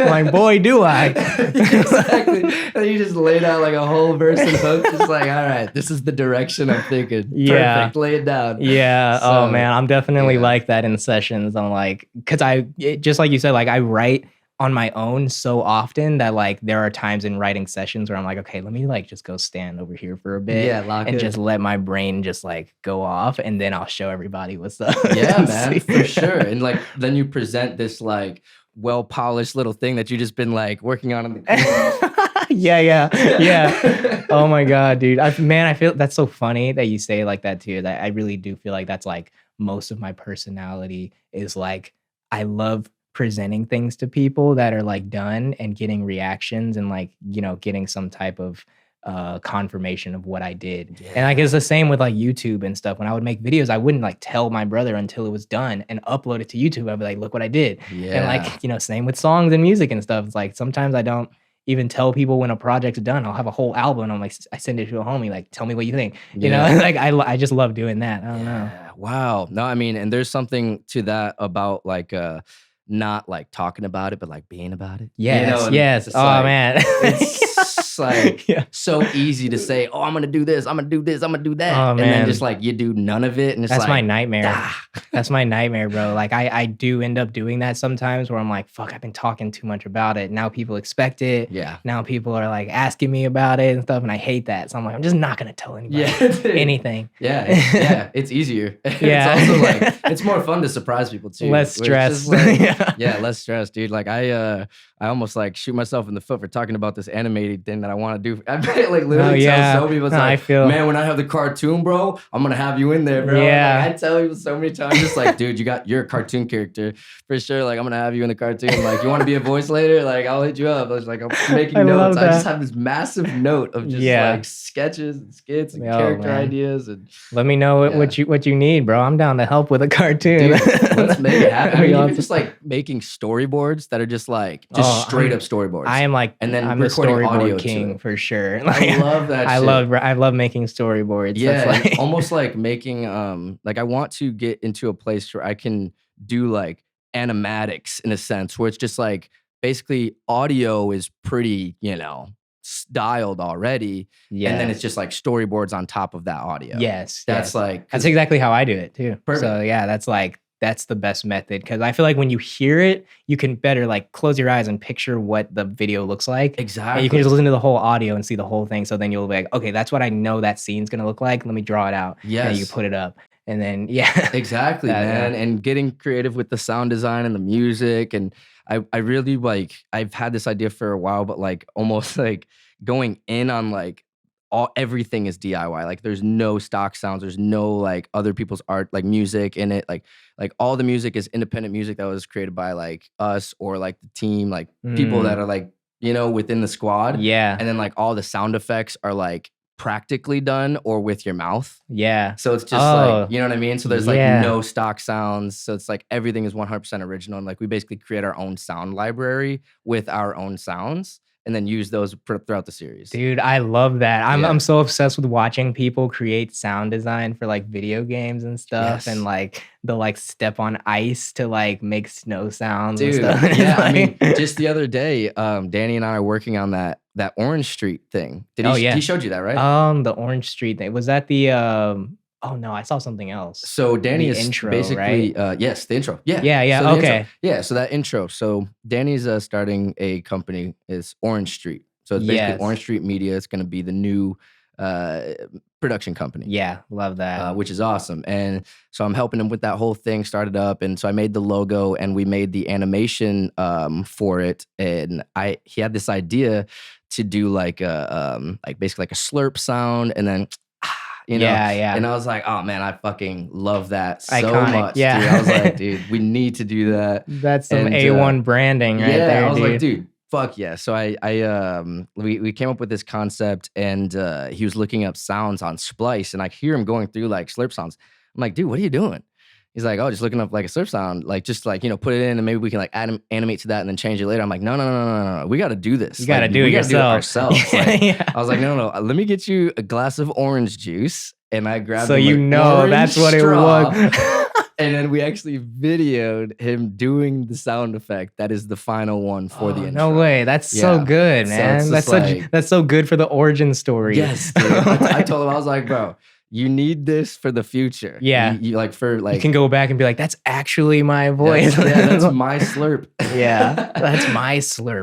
Like, boy, do I. Exactly. And you just laid out like a whole verse and hook. Just like, all right, this is the direction I'm thinking. Perfect. Lay it down. Yeah. So, oh, man. I'm definitely like that in sessions. I'm like, because just like you said, like I write on my own so often that like there are times in writing sessions where I'm like, okay, let me like just go stand over here for a bit and just let my brain just like go off, and then I'll show everybody what's up. Yeah, man, for sure. And like then you present this like well-polished little thing that you just been like working on in the yeah. Oh my God, dude. I feel that's so funny that you say like that too. That I really do feel like that's like most of my personality is like I love presenting things to people that are like done and getting reactions and like, you know, getting some type of confirmation of what I did. And like it's the same with like YouTube and stuff. When I would make videos, I wouldn't like tell my brother until it was done and upload it to YouTube. I'd be like, look what I did. And like, you know, same with songs and music and stuff. It's like sometimes I don't even tell people when a project's done. I'll have a whole album and I'm like, I send it to a homie, like, tell me what you think. You know, like I just love doing that. I don't know. Wow. No, I mean, and there's something to that about like not like talking about it, but like being about it. Yes, you know? yes. Oh like, man, it's like so easy to say, oh, I'm gonna do this, I'm gonna do this, I'm gonna do that, and then just like you do none of it, and it's that's like my nightmare. That's my nightmare, bro. Like I do end up doing that sometimes, where I'm like, fuck, I've been talking too much about it. Now people expect it. Yeah. Now people are like asking me about it and stuff, and I hate that. So I'm like, I'm just not gonna tell anybody anything. It's easier. It's also like it's more fun to surprise people too. Less stress. Like, less stress, dude. Like I almost like shoot myself in the foot for talking about this animated thing that I want to do. I like literally tell so people, it's like, man, when I have the cartoon, bro, I'm gonna have you in there, bro. Yeah. Like, I tell people so many times, just like, dude, you're a cartoon character for sure. Like I'm gonna have you in the cartoon. Like you want to be a voice later? Like I'll hit you up. I was like, I'm making notes. I just have this massive note of just like sketches and skits and character ideas. And let me know what you need, bro. I'm down to help with a cartoon. Dude, let's make it happen. I mean, even just like making storyboards that are just straight up storyboards. I am like, and then I'm the recording storyboard audio king. thing for sure. I love that. I love making storyboards. Yeah, That's like, almost like making like I want to get into a place where I can do like animatics in a sense, where it's just like basically audio is pretty, dialed already, and then it's just like storyboards on top of that audio. Yes, that's like that's exactly how I do it too. Perfect. So yeah, that's the best method, because I feel like when you hear it, you can better like close your eyes and picture what the video looks like. Exactly. And you can just listen to the whole audio and see the whole thing. So then you'll be like, okay, that's what I know that scene's gonna look like. Let me draw it out. Yes. And you put it up. And then exactly, man. And getting creative with the sound design and the music. And I really like, I've had this idea for a while, but like almost like going in on like everything is DIY. Like there's no stock sounds, there's no like other people's art, like music in it. Like all the music is independent music that was created by like us or like the team, like people that are like, within the squad. Yeah. And then like all the sound effects are like practically done or with your mouth. Yeah. So it's just like, you know what I mean? So there's like no stock sounds. So it's like everything is 100% original. And like we basically create our own sound library with our own sounds and then use those throughout the series. Dude, I love that. I'm so obsessed with watching people create sound design for like video games and stuff. And like they'll like step on ice to like make snow sounds. Dude, and stuff. yeah. I mean, just the other day, Danny and I are working on that Orange Street thing. He showed you that, right? The Orange Street thing. Was that the oh no, I saw something else. So Danny is intro, basically right? yes, the intro. Yeah. So okay. Intro. Yeah, so that intro. So Danny's starting a company, is Orange Street. So it's basically Orange Street Media. It's going to be the new production company. Yeah, love that. Which is awesome. And so I'm helping him with that whole thing, started up. And so I made the logo and we made the animation for it. And he had this idea to do like basically like a slurp sound and then Yeah. And I was like, oh man, I fucking love that so Iconic, much. yeah. Dude. I was like, dude, we need to do that. That's some A1 branding right there. I was dude. like, dude, fuck yeah. So we came up with this concept and he was looking up sounds on Splice and I hear him going through like slurp sounds. I'm like, dude, what are you doing? He's like, oh, just looking up like a slurp sound, like just like, put it in and maybe we can like animate to that and then change it later. I'm like, no. We got to do this. You got to do it yourself. ourselves. Like, I was like, no. Let me get you a glass of orange juice. And I grabbed that's what straw, it was. And then we actually videoed him doing the sound effect. That is the final one for the intro. No way. That's so good, man. So that's so good for the origin story. Yes, dude. I told him, I was like, bro, you need this for the future. Yeah. You you can go back and be like, that's actually my voice. That's my slurp. Yeah. That's my slurp.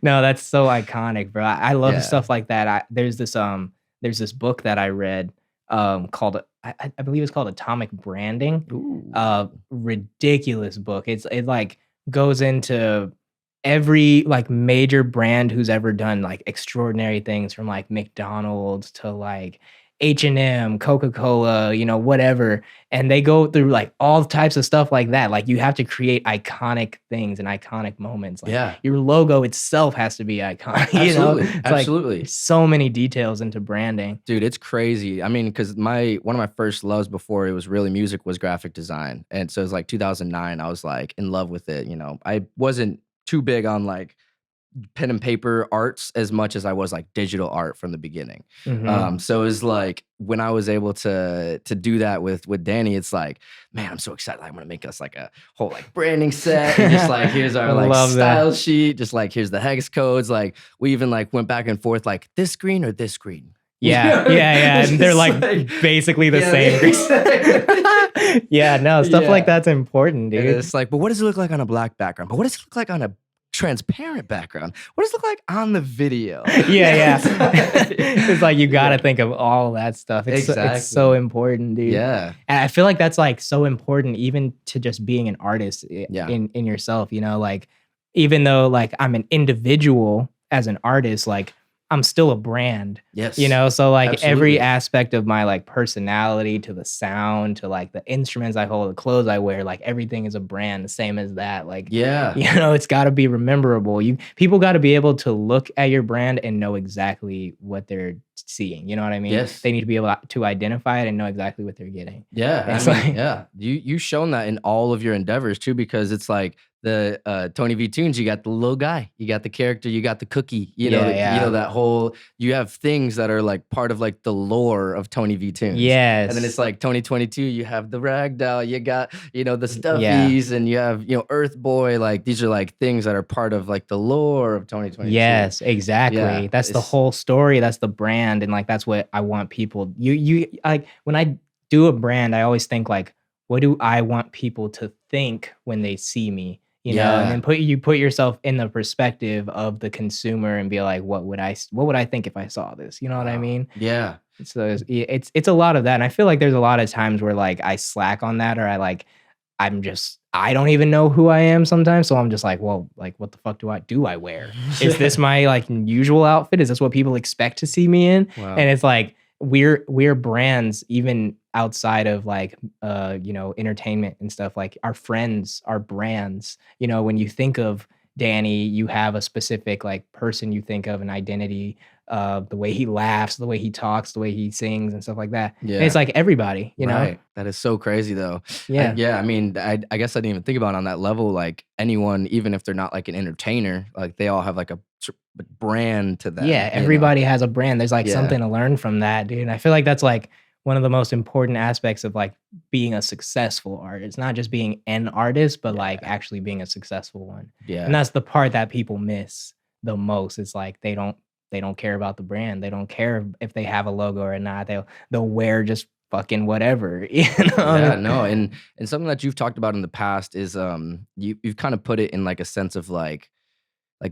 No, that's so iconic, bro. I love stuff like that. There's this book that I read called I believe it's called Atomic Branding. Ooh. Ridiculous book. It like goes into every like major brand who's ever done like extraordinary things, from like McDonald's to like H&M, Coca-Cola, whatever. And they go through like all types of stuff like that. Like you have to create iconic things and iconic moments. Like your logo itself has to be iconic. Absolutely. It's Absolutely. Like so many details into branding. Dude, it's crazy. I mean, because one of my first loves before it was really music was graphic design. And so it was like 2009. I was like in love with it. I wasn't too big on like pen and paper arts as much as I was like digital art from the beginning. Mm-hmm. So it was like when I was able to do that with Danny, it's like, man, I'm so excited. I'm gonna make us like a whole like branding set. And just like here's our like style sheet. Just like here's the hex codes. Like we even like went back and forth like this screen or this screen. Yeah. And they're like basically the same. Stuff like that's important, dude. And it's like, but what does it look like on a black background? But what does it look like on a transparent background? What does it look like on the video? It's like you got to think of all that stuff. It's so important, dude. Yeah. And I feel like that's like so important even to just being an artist in yourself, like even though like I'm an individual as an artist, like I'm still a brand. Yes. So like Absolutely. every aspect of my like personality, to the sound, to like the instruments I hold, the clothes I wear, like everything is a brand, the same as that. Like, it's got to be memorable. People got to be able to look at your brand and know exactly what they're seeing. You know what I mean? Yes. They need to be able to identify it and know exactly what they're getting. Yeah. You've shown that in all of your endeavors too, because it's like the TonyVToons, you got the little guy, you got the character, you got the cookie, you know, you know, that whole, you have things that are like part of like the lore of TonyVToons. Yes. And then it's like Tony22, you have the ragdoll, you got, you know, the stuffies, and you have, you know, Earth Boy. Like these are like things that are part of like the lore of Tony22. Yes, exactly. Yeah, That's the whole story. That's the brand. And like, that's what I want people, you like when I do a brand, I always think like, what do I want people to think when they see me? You know, and then put yourself in the perspective of the consumer and be like, what would I think if I saw this? You know what I mean? Yeah. So it's a lot of that. And I feel like there's a lot of times where like I slack on that, or I don't even know who I am sometimes. So I'm just like, well, like what the fuck do I wear? Is this my like usual outfit? Is this what people expect to see me in? Wow. And it's like we're brands even outside of like you know, entertainment and stuff. Like our friends are brands. You know, when you think of Danny, you have a specific like person you think of, an identity, the way he laughs, the way he talks, the way he sings and stuff like that. Yeah. And it's like everybody, you know? That is so crazy though. Yeah. Yeah. I mean, I guess I didn't even think about it on that level. Like anyone, even if they're not like an entertainer, like they all have like a brand to them. Yeah. Everybody has a brand. There's like something to learn from that, dude. And I feel like that's like one of the most important aspects of like being a successful artist, not just being an artist, but like actually being a successful one. Yeah. And that's the part that people miss the most. It's like they don't care about the brand. They don't care if they have a logo or not. They'll wear just fucking whatever. You know? Yeah, no, and something that you've talked about in the past is you've kind of put it in like a sense of like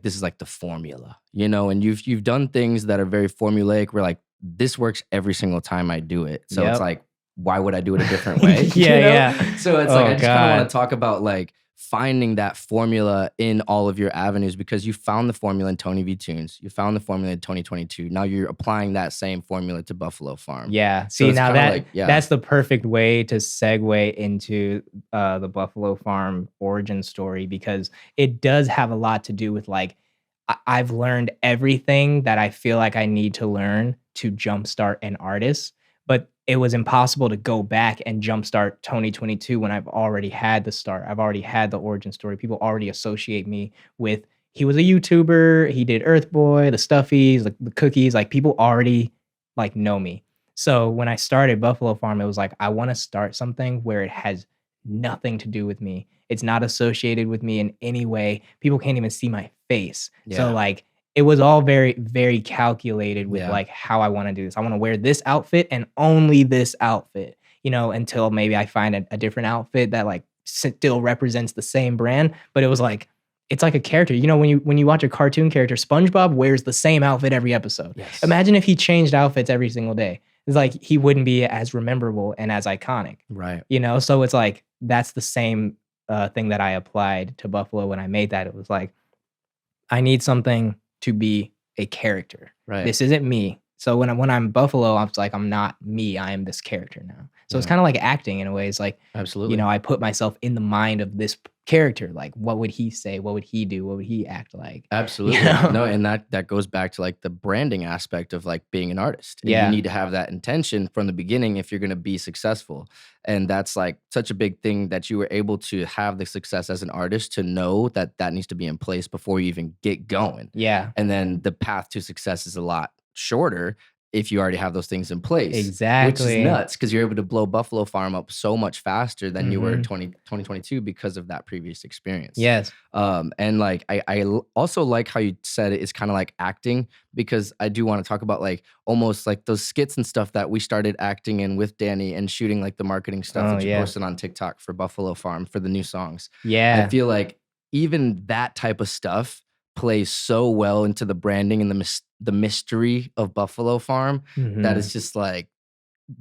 this is like the formula, you know, and you've done things that are very formulaic where like this works every single time I do it. So it's like, why would I do it a different way? Yeah. So it's like I just kind of want to talk about like finding that formula in all of your avenues, because you found the formula in TonyVToons, you found the formula in Tony22. Now you're applying that same formula to Buffalo Farm. Yeah. So See, now that's the perfect way to segue into the Buffalo Farm origin story, because it does have a lot to do with like, I've learned everything that I feel like I need to learn to jumpstart an artist, but it was impossible to go back and jumpstart Tony22 when I've already had the start. I've already had the origin story. People already associate me with, he was a YouTuber, he did Earth Boy, the stuffies, the cookies, like people already like know me. So when I started Buffalo Farm, it was like, I want to start something where it has nothing to do with me. It's not associated with me in any way. People can't even see my face. Yeah. So like, it was all very, very calculated with like how I want to do this. I want to wear this outfit and only this outfit, you know, until maybe I find a different outfit that like still represents the same brand. But it was like, it's like a character. You know, when you watch a cartoon character, SpongeBob wears the same outfit every episode. Yes. Imagine if he changed outfits every single day. It's like he wouldn't be as memorable and as iconic. Right. You know, so it's like that's the same thing that I applied to Buffalo when I made that. It was like, I need something to be a character. Right. This isn't me. So when I'm Buffalo, I'm like, I'm not me. I am this character now. So it's kind of like acting in a way. It's like, absolutely, you know, I put myself in the mind of this character. Like, what would he say? What would he do? What would he act like? Absolutely. You know? No, and that goes back to like the branding aspect of like being an artist. And Yeah. you need to have that intention from the beginning if you're going to be successful. And that's like such a big thing that you were able to have the success as an artist, to know that that needs to be in place before you even get going. Yeah. And then the path to success is a lot shorter if you already have those things in place. Exactly. Which is nuts, because you're able to blow Buffalo Farm up so much faster than you were in 2022 because of that previous experience. Yes. And like I also like how you said it's kind of like acting, because I do want to talk about like almost like those skits and stuff that we started acting in with Danny and shooting like the marketing stuff that you posted on TikTok for Buffalo Farm for the new songs. Yeah. I feel like even that type of stuff plays so well into the branding and the mystery of Buffalo Farm that it's just like,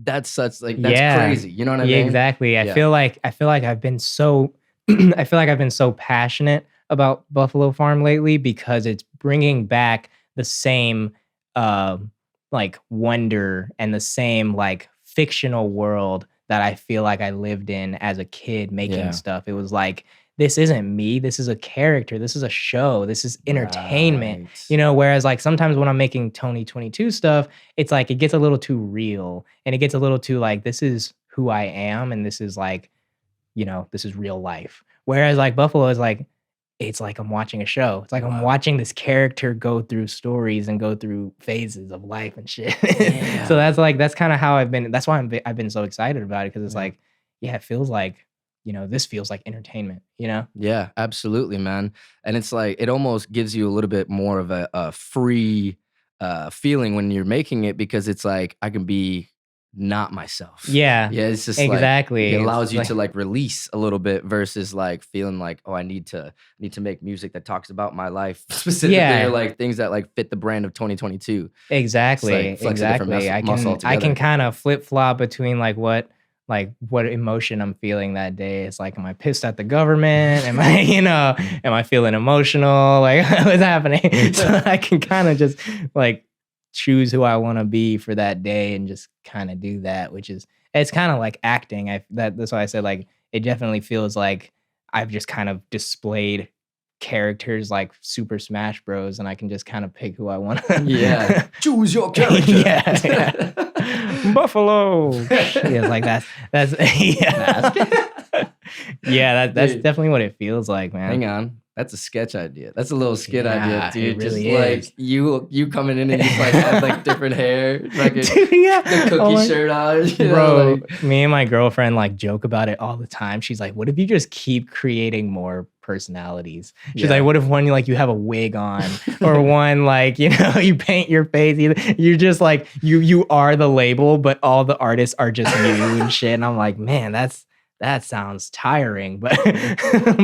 that's such like, that's crazy. You know what I mean? Yeah, exactly. I feel like I've been so I feel like I've been so passionate about Buffalo Farm lately, because it's bringing back the same like wonder and the same like fictional world that I feel like I lived in as a kid making stuff. It was like, this isn't me. This is a character. This is a show. This is entertainment. Right. You know, whereas like sometimes when I'm making Tony22 stuff, it's like it gets a little too real, and it gets a little too like, this is who I am, and this is like, you know, this is real life. Whereas like Buffalo is like, it's like I'm watching a show. It's like I'm watching this character go through stories and go through phases of life and shit. Yeah. So that's kind of how I've been. That's why I've been so excited about it, because it's like, yeah, it feels like, this feels like entertainment, Yeah, absolutely, man. And it's like it almost gives you a little bit more of a free feeling when you're making it, because it's like I can be not myself. Yeah, Yeah, it's just exactly. Like, it It's allows you like- to like release a little bit versus like feeling like, oh, I need to make music that talks about my life specifically, Yeah. or like things that like fit the brand of 2022. Exactly, It's like flex a different exactly. muscle I can altogether. kind of flip flop between like what emotion I'm feeling that day. It's like, am I pissed at the government? Am I, am I feeling emotional? Like, what's happening? So I can kind of just like choose who I want to be for that day and just kind of do that, it's kind of like acting. That's why I said, like, it definitely feels like I've just kind of displayed characters like Super Smash Bros, and I can just kind of pick who I want to. Yeah. Choose your character. Yeah. Buffalo. Yeah, like that's yeah, that's Dude. definitely what it feels like, man. Hang on. That's a sketch idea. That's a little skit idea, Yeah, dude. it really just like is. you coming in and just like have like different hair, like Dude, yeah. the cookie Oh my- shirt on. you know, Bro, like- me and my girlfriend like joke about it all the time. She's like, what if you just keep creating more personalities? She's Yeah. like, what if one like you have a wig on, or one like, you paint your face, you're just like you are the label, but all the artists are just you and shit. And I'm like, man, that sounds tiring, but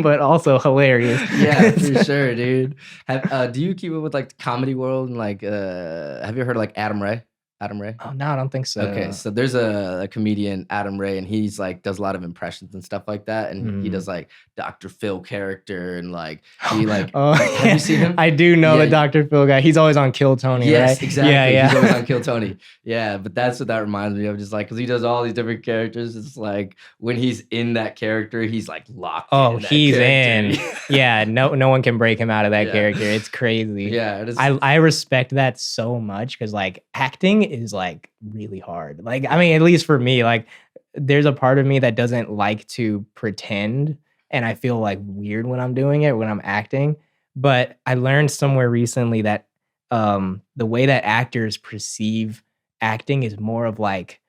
but also hilarious. Yeah, for sure, dude. Do you keep up with like the comedy world and like have you heard of like Adam Ray? Adam Ray? Oh no, I don't think so. Okay, so there's a comedian, Adam Ray, and he's like does a lot of impressions and stuff like that, and he does like Dr. Phil character, and like he like Oh, have you seen him? I do know Yeah. the Dr. Phil guy. He's always on Kill Tony, Yes, right? exactly. Yeah, He's always on yeah. Kill Tony. Yeah, but that's what that reminds me of. Just like because he does all these different characters. It's like when he's in that character, he's like locked. Oh, in that he's character. in. Yeah, no one can break him out of that Yeah. character. It's crazy. Yeah, it is. I respect that so much, because like acting is like really hard. Like, I mean, at least for me, like there's a part of me that doesn't like to pretend, and I feel like weird when I'm doing it, when I'm acting. But I learned somewhere recently that the way that actors perceive acting is more of like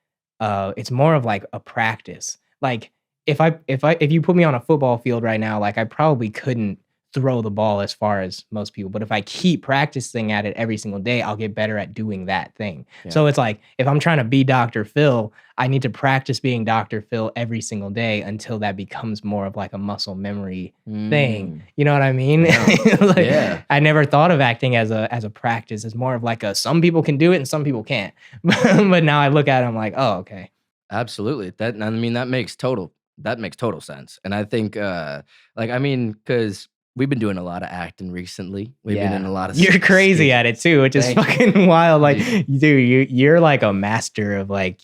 it's more of like a practice. Like if you put me on a football field right now, like I probably couldn't throw the ball as far as most people, but if I keep practicing at it every single day, I'll get better at doing that thing. Yeah. So it's like if I'm trying to be Dr. Phil, I need to practice being Dr. Phil every single day until that becomes more of like a muscle memory thing. You know what I mean? Yeah. Like, Yeah. I never thought of acting as a practice. It's more of like some people can do it and some people can't. But now I look at it, I'm like, oh, okay. Absolutely. That makes total sense. And I think because we've been doing a lot of acting recently. We've been in a lot of You're crazy skits. at it too, which is Thank you. fucking wild. Like, Dude. dude, you're like a master of like,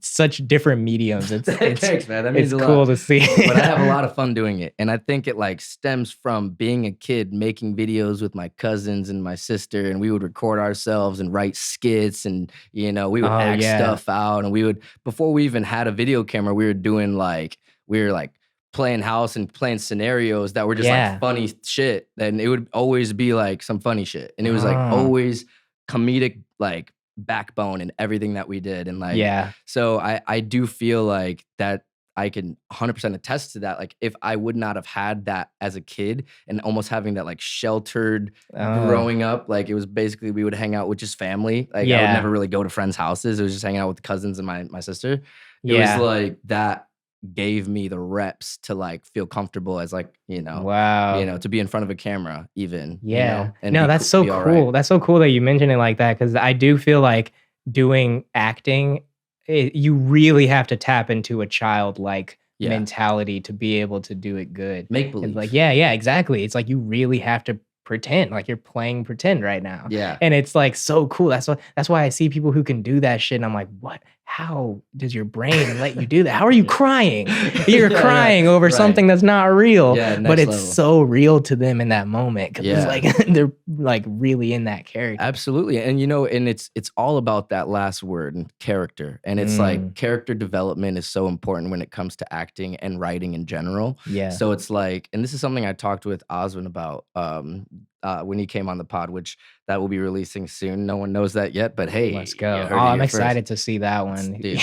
such different mediums. It's Thanks, man. That means it's a cool lot. to see. But I have a lot of fun doing it. And I think it like stems from being a kid making videos with my cousins and my sister, and we would record ourselves and write skits, and we would Oh, act yeah. stuff out, and we would, before we even had a video camera, we were playing house and playing scenarios that were just Yeah. like funny shit. And it would always be like some funny shit. And it was like Ah. always comedic like backbone in everything that we did. And like Yeah. so I do feel like that I can 100% attest to that. Like if I would not have had that as a kid and almost having that like sheltered Oh. growing up, like it was basically we would hang out with just family. Like I would Yeah. never really go to friends' houses. It was just hanging out with cousins and my sister. It Yeah. was like that gave me the reps to like feel comfortable as like, Wow. to be in front of a camera even. Yeah. And No, be that's cool- so be all cool. right. That's so cool that you mentioned it like that, because I do feel like doing acting, you really have to tap into a childlike Yeah. mentality to be able to do it good. Make It's believe. like, yeah, exactly. It's like you really have to pretend, like you're playing pretend right now. Yeah. And it's like so cool. That's why I see people who can do that shit, and I'm like, what? how does your brain let you do that? How are you crying? You're Yeah, crying over something that's not real, Yeah, but next it's level. so real to them in that moment because Yeah. it's like they're like really in that character. Absolutely. And and it's all about that last word and character. And it's like character development is so important when it comes to acting and writing in general. Yeah. So it's like, and this is something I talked with Oswin about when he came on the pod, which that will be releasing soon. No one knows that yet, but hey, Let's go. you Oh, heard it I'm here excited first. to see that one. Dude,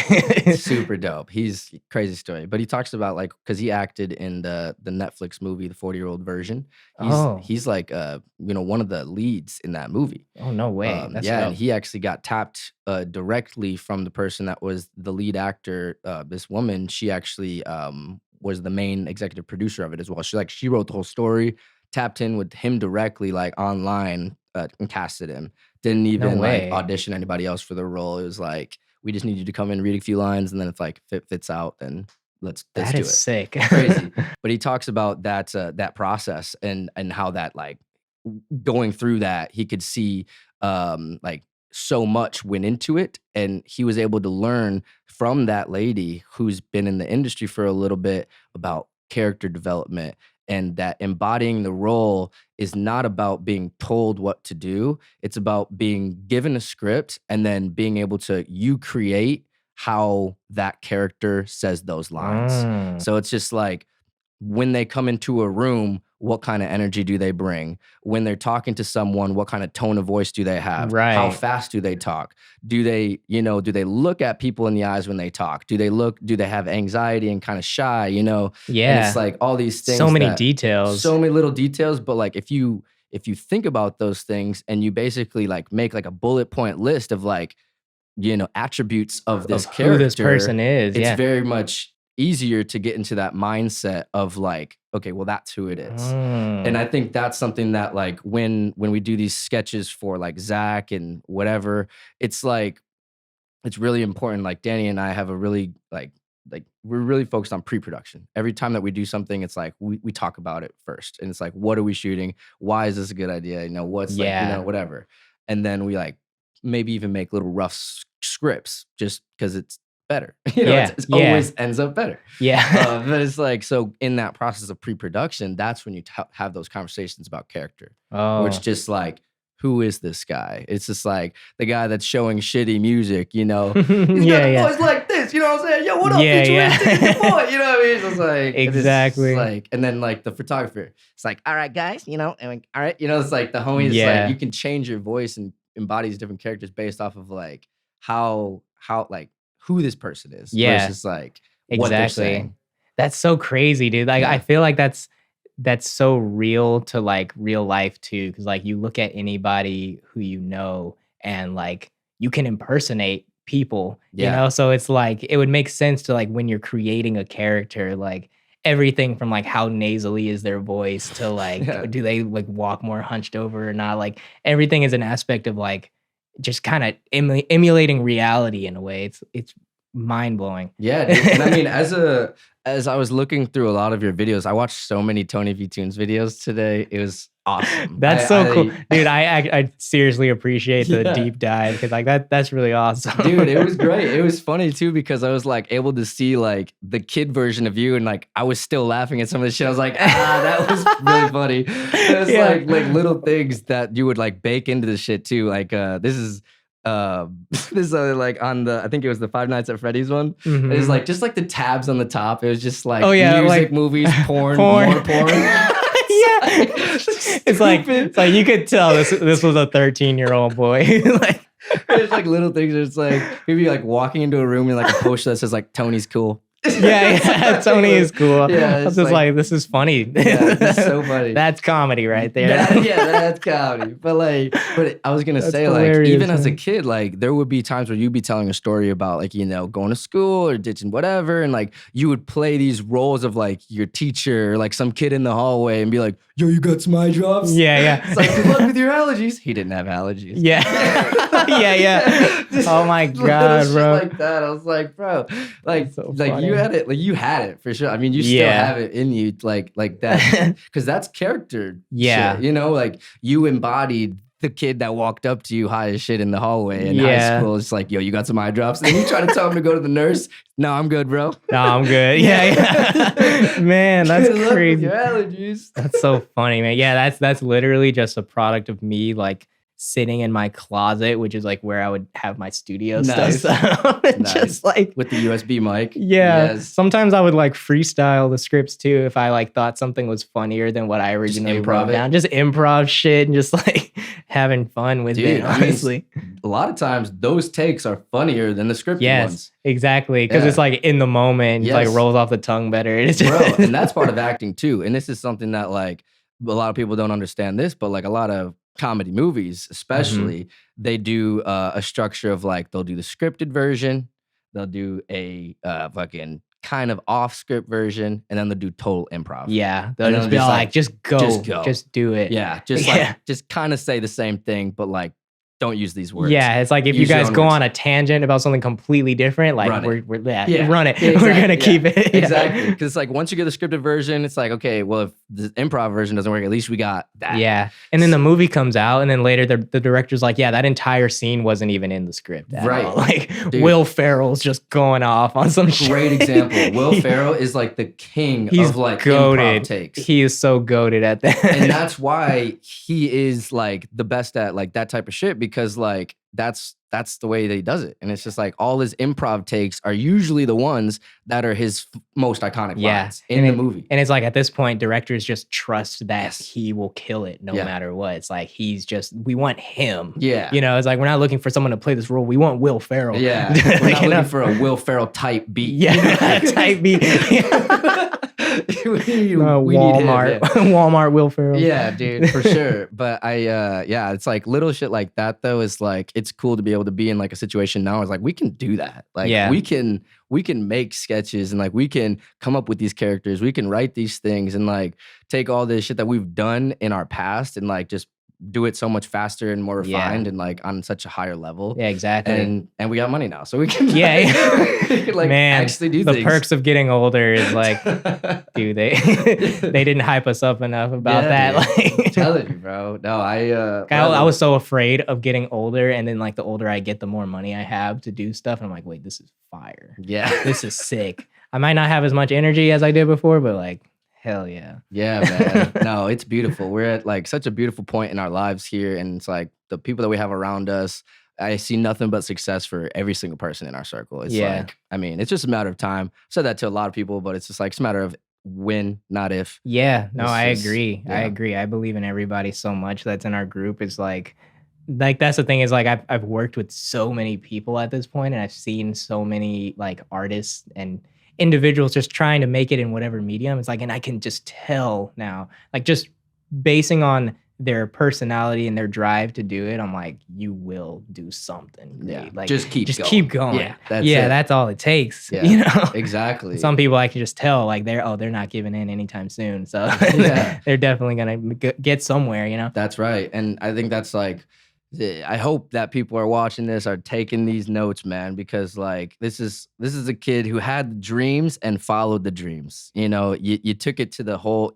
super dope. He's crazy story. But he talks about like, because he acted in the Netflix movie, the 40-year-old version. He's like one of the leads in that movie. Oh, no way. That's yeah, dope. and he actually got tapped directly from the person that was the lead actor. This woman, she actually was the main executive producer of it as well. She wrote the whole story, tapped in with him directly, like online, and casted him. Didn't even like audition anybody else for the role. It was like, we just need you to come in, read a few lines, and then if like fits out, then let's do it. That is sick. Crazy. But he talks about that process and how that like going through that, he could see like so much went into it, and he was able to learn from that lady who's been in the industry for a little bit about character development, and that embodying the role is not about being told what to do. It's about being given a script and then being able to create how that character says those lines. So it's just like, when they come into a room, what kind of energy do they bring? When they're talking to someone, what kind of tone of voice do they have? Right. How fast do they talk? Do they look at people in the eyes when they talk? Do they have anxiety and kind of shy, Yeah. And it's like all these things. So many details. So many little details, but like if you think about those things and you basically like make like a bullet point list of like, attributes of this character, who this person is. It's very much easier to get into that mindset of like, okay, well, that's who it is. And I think that's something that like when we do these sketches for like Zach and whatever, it's like, it's really important. Like Danny and I have a really like we're really focused on pre-production. Every time that we do something, it's like we talk about it first, and it's like, what are we shooting? Why is this a good idea? What's like, whatever. And then we like maybe even make little rough scripts just because it's better. It always ends up better. Yeah. But it's like, so in that process of pre-production, that's when you have those conversations about character. Oh. Where it's just like, who is this guy? It's just like the guy that's showing shitty music, He's got the voice like this, you know what I'm saying? Yo, what up, Futuristic? It's your boy, you know what I mean? It's like, exactly. It's like, and then like the photographer, it's like, all right, guys, and like, all right, it's like the homie is like, you can change your voice and embodies different characters based off of like how like who this person is. Yeah. Versus like what they're saying. That's so crazy, dude. Like I feel like that's so real to like real life too. Cause like you look at anybody who and like you can impersonate people, So it's like it would make sense to like when you're creating a character, like everything from like how nasally is their voice to like do they like walk more hunched over or not? Like everything is an aspect of like just kind of emulating reality in a way. It's mind blowing. Yeah, dude. And I mean, as I was looking through a lot of your videos, I watched so many TonyVToons videos today. It was awesome. That's so cool, dude. I seriously appreciate the deep dive because like that's really awesome, dude. It was great. It was funny too because I was like able to see like the kid version of you, and like I was still laughing at some of the shit. I was like, that was really funny. It was like little things that you would like bake into the shit too. Like this is like on the, I think it was the Five Nights at Freddy's one. It was like just like the tabs on the top. It was just like music, like, movies, porn, more porn. It's like you could tell this was a 13-year-old boy. Like there's like little things. It's like maybe like walking into a room and like a poster that says like Tony's cool. Tony is cool. Yeah, I was just like, this is funny. It's so funny. That's comedy right there. That's comedy. But I was gonna say like even as a kid, like there would be times where you'd be telling a story about like going to school or ditching whatever, and like you would play these roles of like your teacher or like some kid in the hallway and be like, "Yo, you got some eye drops?" Yeah. It's like, good luck with your allergies. He didn't have allergies. Yeah. Oh my god, bro. Like that. I was like, bro, like you had it, like you had it for sure. I mean, you still have it in you, like that, because that's character. Yeah. Shit, like you embodied the kid that walked up to you high as shit in the hallway in high school. It's like, yo, you got some eye drops? And then you try to tell him to go to the nurse. No, I'm good, bro. No, I'm good. Yeah. Man, that's crazy. Your allergies. That's so funny, man. Yeah, that's literally just a product of me like sitting in my closet, which is like where I would have my studio stuff. Just like with the USB mic. Yeah. Yes. Sometimes I would like freestyle the scripts too if I like thought something was funnier than what I originally wrote down. Just improv shit and just like having fun with it, honestly. A lot of times those takes are funnier than the scripted ones. Exactly. Because it's like in the moment, it like rolls off the tongue better. It's just Bro, and that's part of acting too. And this is something that like a lot of people don't understand this, but like a lot of comedy movies, especially, they do a structure of like, they'll do the scripted version, they'll do a fucking kind of off script version, and then they'll do total improv. Yeah. They'll just be like, just go. Just do it. Yeah. Just like, just kind of say the same thing, but like, don't use these words. Yeah, it's like if you guys go on a tangent about something completely different, like run it. Run it. Exactly. We're gonna keep it. Exactly. Because it's like once you get the scripted version, it's like, okay, well, if the improv version doesn't work, at least we got that. Yeah. And then the movie comes out, and then later the director's like, yeah, that entire scene wasn't even in the script at all. Like Will Ferrell's just going off on some great example. Will Ferrell is like the king of like improv takes. He is so goated at that. And that's why he is like the best at like that type of shit, because like that's the way that he does it. And it's just like all his improv takes are usually the ones that are his most iconic lines in the movie. And it's like at this point, directors just trust that he will kill it no matter what. It's like we want him. Yeah. You know, it's like we're not looking for someone to play this role. We want Will Ferrell. Yeah. We're not looking for a Will Ferrell type beat. Yeah, type beat. we Walmart. Need him, Walmart Will Ferrell. Yeah, dude, for sure. But it's like little shit like that though is like, it's cool to be able to be in like a situation now. It's like, we can do that. Like we can make sketches and like we can come up with these characters. We can write these things and like take all this shit that we've done in our past and like just do it so much faster and more refined and like on such a higher level. Yeah, exactly. And we got money now, so we can we can like man, actually do the things. Perks of getting older is like, dude, they didn't hype us up enough about that. Dude. Like, I'm telling you, bro. No, I was so afraid of getting older, and then like the older I get, the more money I have to do stuff, and I'm like, wait, this is fire. Yeah, this is sick. I might not have as much energy as I did before, but like, hell yeah. Yeah, man. No, it's beautiful. We're at like such a beautiful point in our lives here. And it's like the people that we have around us, I see nothing but success for every single person in our circle. It's like, I mean, it's just a matter of time. I've said that to a lot of people, but it's just like, it's a matter of when, not if. Yeah, no, I agree. Yeah. I agree. I believe in everybody so much that's in our group. It's like that's the thing is like I've worked with so many people at this point, and I've seen so many like artists and individuals just trying to make it in whatever medium. It's like, and I can just tell now, like just basing on their personality and their drive to do it, I'm like, you will do something. Yeah, like just keep going. Yeah, that's all it takes. Yeah, you know, exactly. Some people I can just tell like they're not giving in anytime soon. So they're definitely gonna get somewhere. You know, that's right. And I think that's like, I hope that people are watching this are taking these notes, man, because like this is a kid who had dreams and followed the dreams. You know, you took it to the whole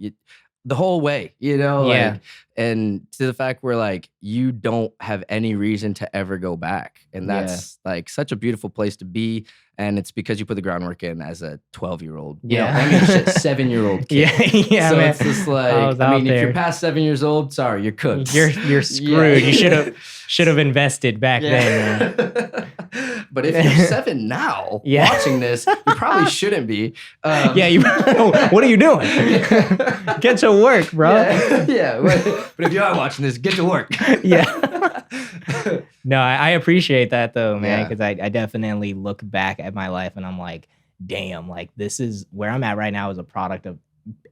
way, you know, like, and to the fact where like you don't have any reason to ever go back, and that's like such a beautiful place to be. And it's because you put the groundwork in as a 12-year-old. Yeah. I mean, 7-year-old kid. Yeah, so man. It's just like, I mean, if you're past 7 years old, sorry, you're cooked. You're screwed. You should have invested back then. But if you're 7 now, watching this, you probably shouldn't be. What are you doing? Get to work, bro. Yeah. But if you are watching this, get to work. No, I appreciate that though, man, because I definitely look back at my life and I'm like, damn, like this is where I'm at right now is a product of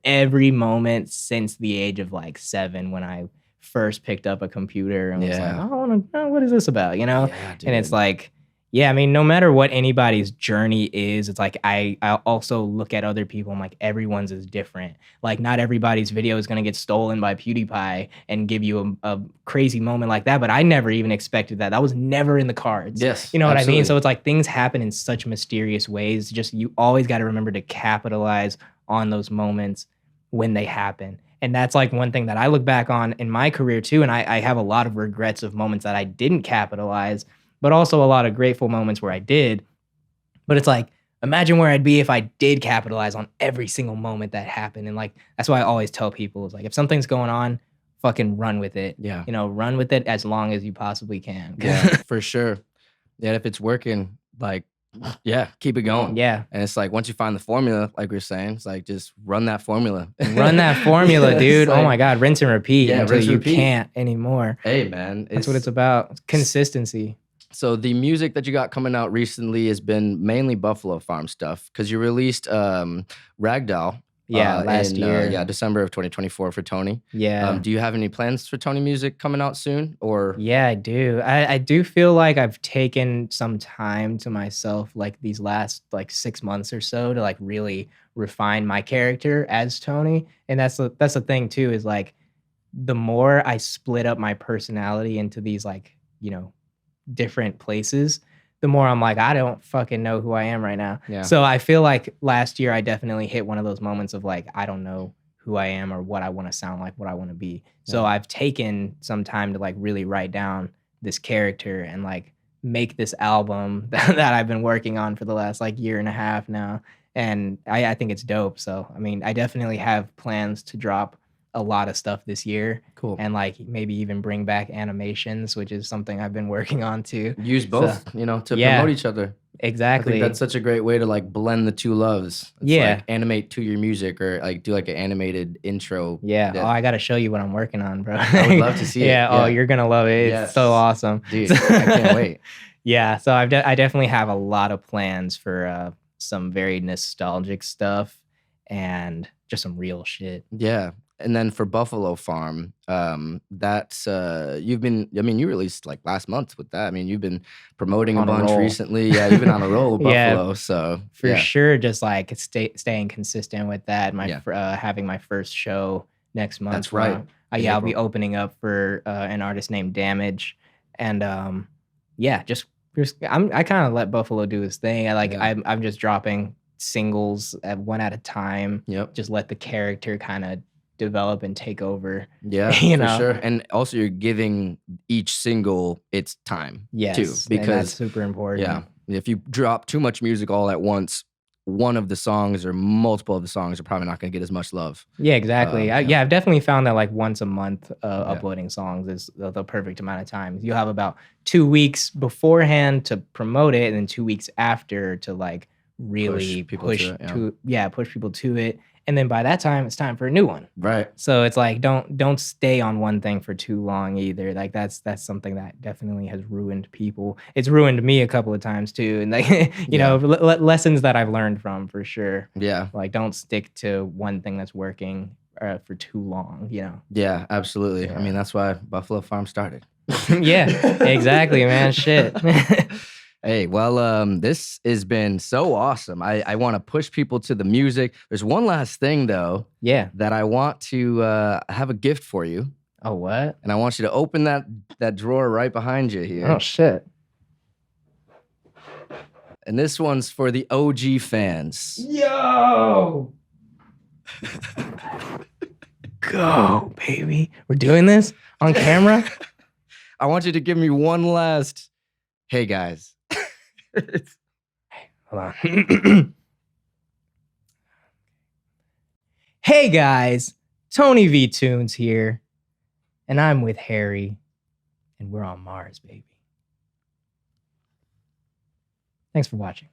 every moment since the age of like 7 when I first picked up a computer and was like, I want to know what is this about, you know? And it's like, yeah, I mean, no matter what anybody's journey is, it's like I also look at other people. I'm like, everyone's is different. Like, not everybody's video is gonna get stolen by PewDiePie and give you a crazy moment like that. But I never even expected that. That was never in the cards. Yes, you know what I mean. So it's like things happen in such mysterious ways. Just you always got to remember to capitalize on those moments when they happen. And that's like one thing that I look back on in my career too. And I have a lot of regrets of moments that I didn't capitalize, but also a lot of grateful moments where I did. But it's like, imagine where I'd be if I did capitalize on every single moment that happened. And like, that's why I always tell people is like, if something's going on, fucking run with it. Yeah. You know, run with it as long as you possibly can. Yeah, for sure. Yeah, if it's working, like, yeah, keep it going. Yeah. And it's like, once you find the formula, like we're saying, it's like, just run that formula. Run that formula, dude. Like, oh my God. Rinse and repeat until rinse and you repeat. can't anymore. Hey, man. That's what it's about. Consistency. So the music that you got coming out recently has been mainly Buffalo Farm stuff, because you released Ragdoll. Last year. December of 2024 for Tony. Yeah. Do you have any plans for Tony music coming out soon? Or Yeah, I do. I do feel like I've taken some time to myself, like these last like 6 months or so, to like really refine my character as Tony. And that's the thing too, is like the more I split up my personality into these like, you know, different places, the more I'm like, I don't fucking know who I am right now. Yeah. So I feel like last year I definitely hit one of those moments of like, I don't know who I am or what I want to sound like, what I want to be. So I've taken some time to like really write down this character and like make this album that I've been working on for the last like year and a half now. And I think it's dope. So, I mean, I definitely have plans to drop a lot of stuff this year. Cool. And like maybe even bring back animations, which is something I've been working on too. use both, So, you know, to yeah. promote each other. Exactly. I think that's such a great way to like blend the two loves. It's Yeah. like animate to your music, or like do like an animated intro. Yeah. that- Oh, I got to show you what I'm working on, bro. I would love to see it. Yeah. Oh, Yeah. you're going to love it. It's Yes. so awesome. Dude, I can't wait. Yeah. So I definitely have a lot of plans for some very nostalgic stuff and just some real shit. Yeah. And then for Buffalo Farm, that's you released like last month with that. I mean, you've been promoting a On a bunch roll. recently. Yeah, you've been on a roll with Yeah. Buffalo. So For yeah. sure, just like staying consistent with that. Yeah. Having my first show next month. That's right. In I'll be April. opening up for an artist named Damage, and just I kind of let Buffalo do his thing. I'm just dropping singles one at a time. Yep. Just let the character kind of develop and take over. Yeah, you for know? sure. And also, you're giving each single its time. Yes, too, and that's because super important. yeah, if you drop too much music all at once, one of the songs or multiple of the songs are probably not going to get as much love. Yeah, exactly. Yeah. I've definitely found that like once a month uploading songs is the perfect amount of time. You have about 2 weeks beforehand to promote it, and then 2 weeks after to like really people push to it, push people to it. And then by that time, it's time for a new one. Right. So it's like don't stay on one thing for too long either. Like that's something that definitely has ruined people. It's ruined me a couple of times too, and like you know lessons that I've learned from for sure. Yeah. Like don't stick to one thing that's working for too long. You know. Yeah, absolutely. Yeah. I mean, that's why Buffalo Farm started. Yeah, exactly, man. Shit. Hey, well, this has been so awesome. I want to push people to the music. There's one last thing, though, Yeah. that I want to have a gift for you. Oh, what? And I want you to open that drawer right behind you here. Oh, shit. And this one's for the OG fans. Yo! Go, baby. We're doing this on camera? I want you to give me one last, hey, guys. Hold on. Hey guys, TonyVToons here, and I'm with Harry, and we're on Mars, baby. Thanks for watching.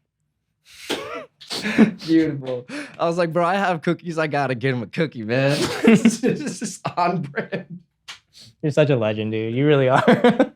Beautiful. I was like, bro, I have cookies. I gotta get him a cookie, man. This is on brand. You're such a legend, dude. You really are.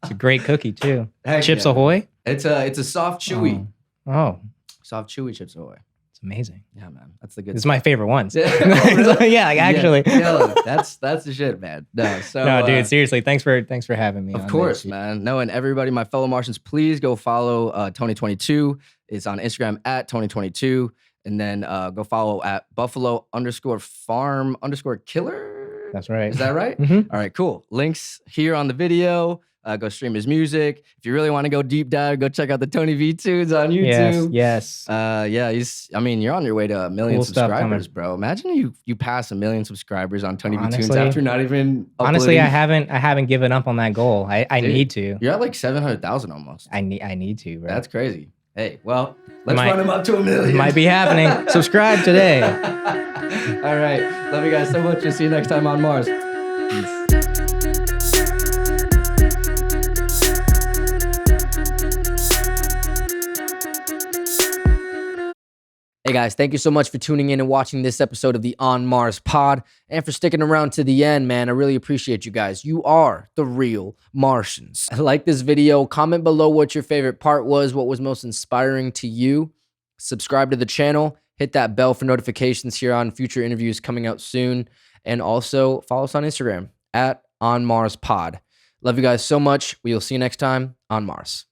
It's a great cookie too. Heck Chips yeah. Ahoy? It's a soft chewy. Oh, Soft chewy Chips Ahoy. it's amazing. Yeah, man. That's the good It's my favorite ones. Yeah. Oh, really? Yeah, like actually. Yeah, that's the shit, man. No, so No, dude, seriously, thanks for having me. Of on course, this. man. No, and everybody, my fellow Martians, please go follow Tony22. It's on Instagram at Tony22. And then go follow at Buffalo_farm_killer. That's right. Is that right? Mhm. All right, cool. Links here on the video. Go stream his music. If you really want to go deep dive, go check out the TonyVToons on YouTube. Yes. Yeah, you're on your way to 1 million Cool stuff subscribers, coming. bro. Imagine you pass 1 million subscribers on TonyVToons Honestly- after not even Honestly, uploading. I haven't given up on that goal. I Dude, need to. You're at like 700,000 almost. I need to, bro. That's crazy. Hey, well, let's Might- run him up to 1 million. Might be happening. Subscribe today. All right. Love you guys so much. And see you next time on Mars. Hey guys, thank you so much for tuning in and watching this episode of the On Mars Pod and for sticking around to the end, man. I really appreciate you guys. You are the real Martians. Like this video, comment below what your favorite part was, what was most inspiring to you. Subscribe to the channel, hit that bell for notifications here on future interviews coming out soon, and also follow us on Instagram at On Mars Pod. Love you guys so much. We will see you next time on Mars.